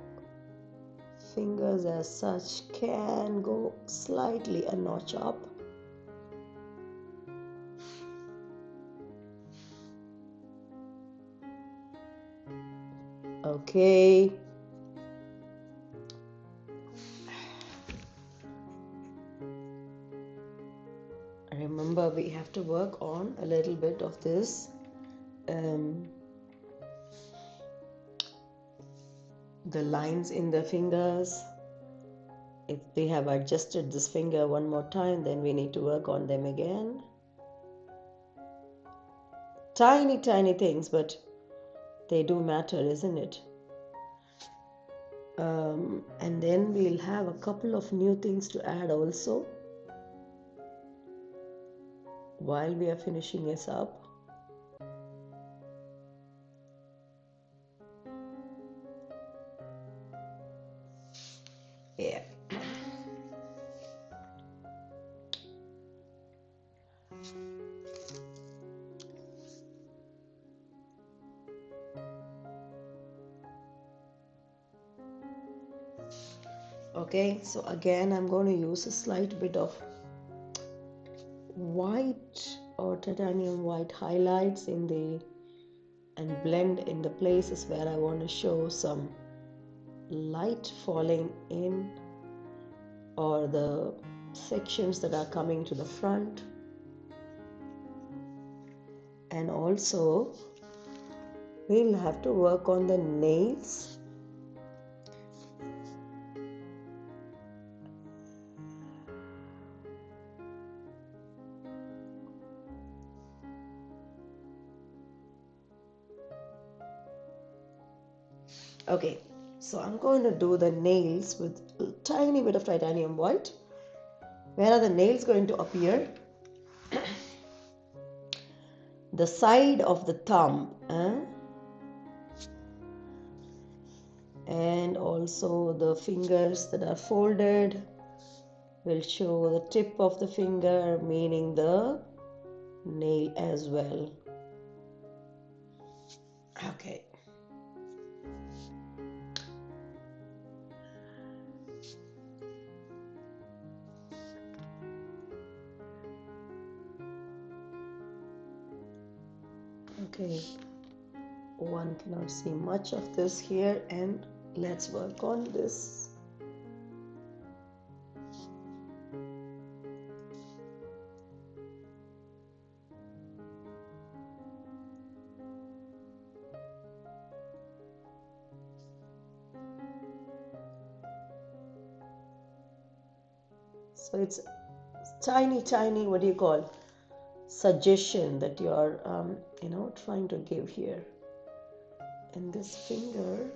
fingers as such can go slightly a notch up. Okay. Remember, we have to work on a little bit of this the lines in the fingers. If we have adjusted this finger one more time, then we need to work on them again. Tiny things, but they do matter, isn't it? And then we'll have a couple of new things to add also while we are finishing this up. Yeah. Okay, so again I'm going to use a slight bit of white or titanium white highlights in the and blend in the places where I want to show some light falling in, or the sections that are coming to the front. And also we'll have to work on the nails. Okay, so I'm going to do the nails with a tiny bit of titanium white. Where are the nails going to appear? The side of the thumb, and also the fingers that are folded. We'll show the tip of the finger, meaning the nail as well. Okay. Okay, one cannot see much of this here, and let's work on this. So it's tiny, what do you call, suggestion that you're, trying to give here. And this finger,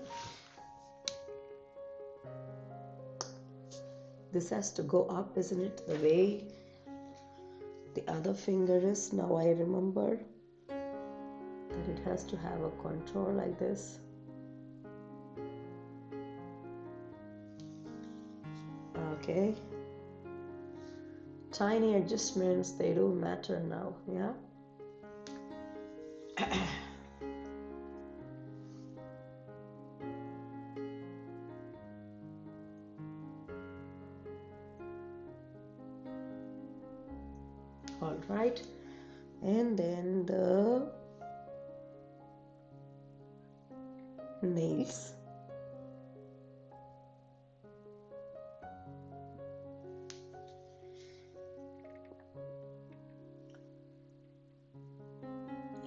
this has to go up, isn't it? The way the other finger is. Now I remember that it has to have a contour like this. Okay. Tiny adjustments, they do matter now, yeah? All right, and then the nails.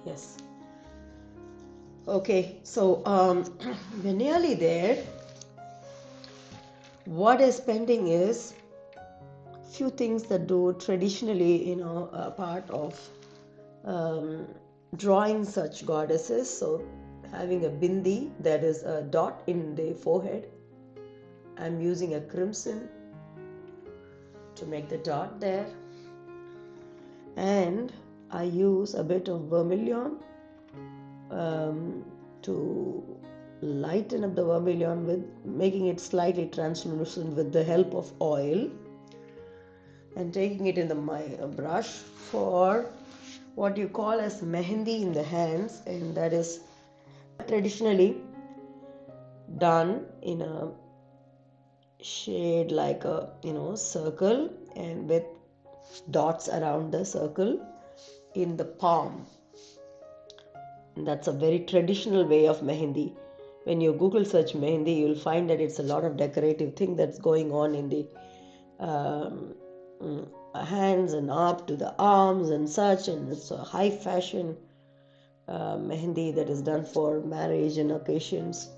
Yes. Okay, so we're nearly there. What is pending is few things that do traditionally, a part of drawing such goddesses. So having a bindi, that is a dot in the forehead. I'm using a crimson to make the dot there, and I use a bit of vermilion to lighten up the vermilion with making it slightly translucent with the help of oil, and taking it in my brush for what you call as mehendi in the hands, and that is traditionally done in a shade like a circle, and with dots around the circle in the palm. And that's a very traditional way of mehendi. When you Google search mehendi, you'll find that it's a lot of decorative thing that's going on in the hands and up to the arms and such, and it's a high fashion mehendi that is done for marriage and occasions.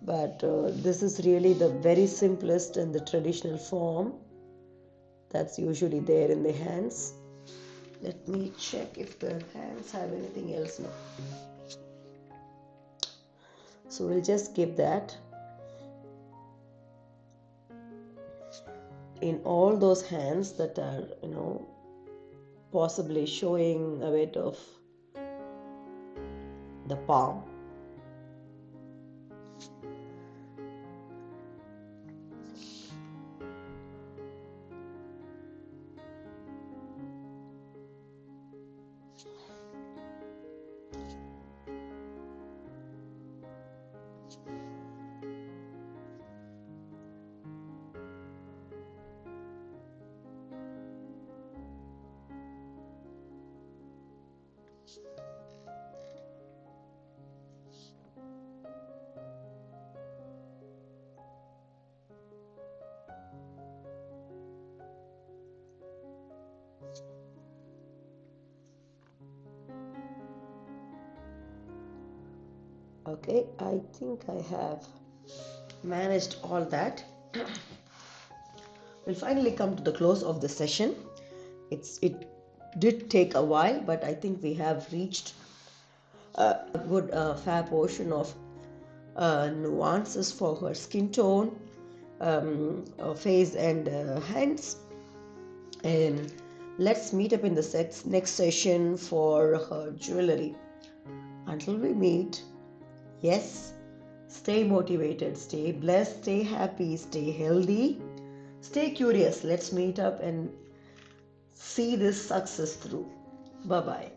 But this is really the very simplest and the traditional form that's usually there in the hands. Let me check if the hands have anything else now. So we'll just give that in all those hands that are, possibly showing a bit of the palm. Okay, I think I have managed all that. We'll finally come to the close of the session. It did take a while, but I think we have reached a good fair portion of nuances for her skin tone, face and hands. And let's meet up in the next session for her jewelry. Until we meet, yes, stay motivated, stay blessed, stay happy, stay healthy, Stay curious. Let's meet up and see this success through. Bye bye.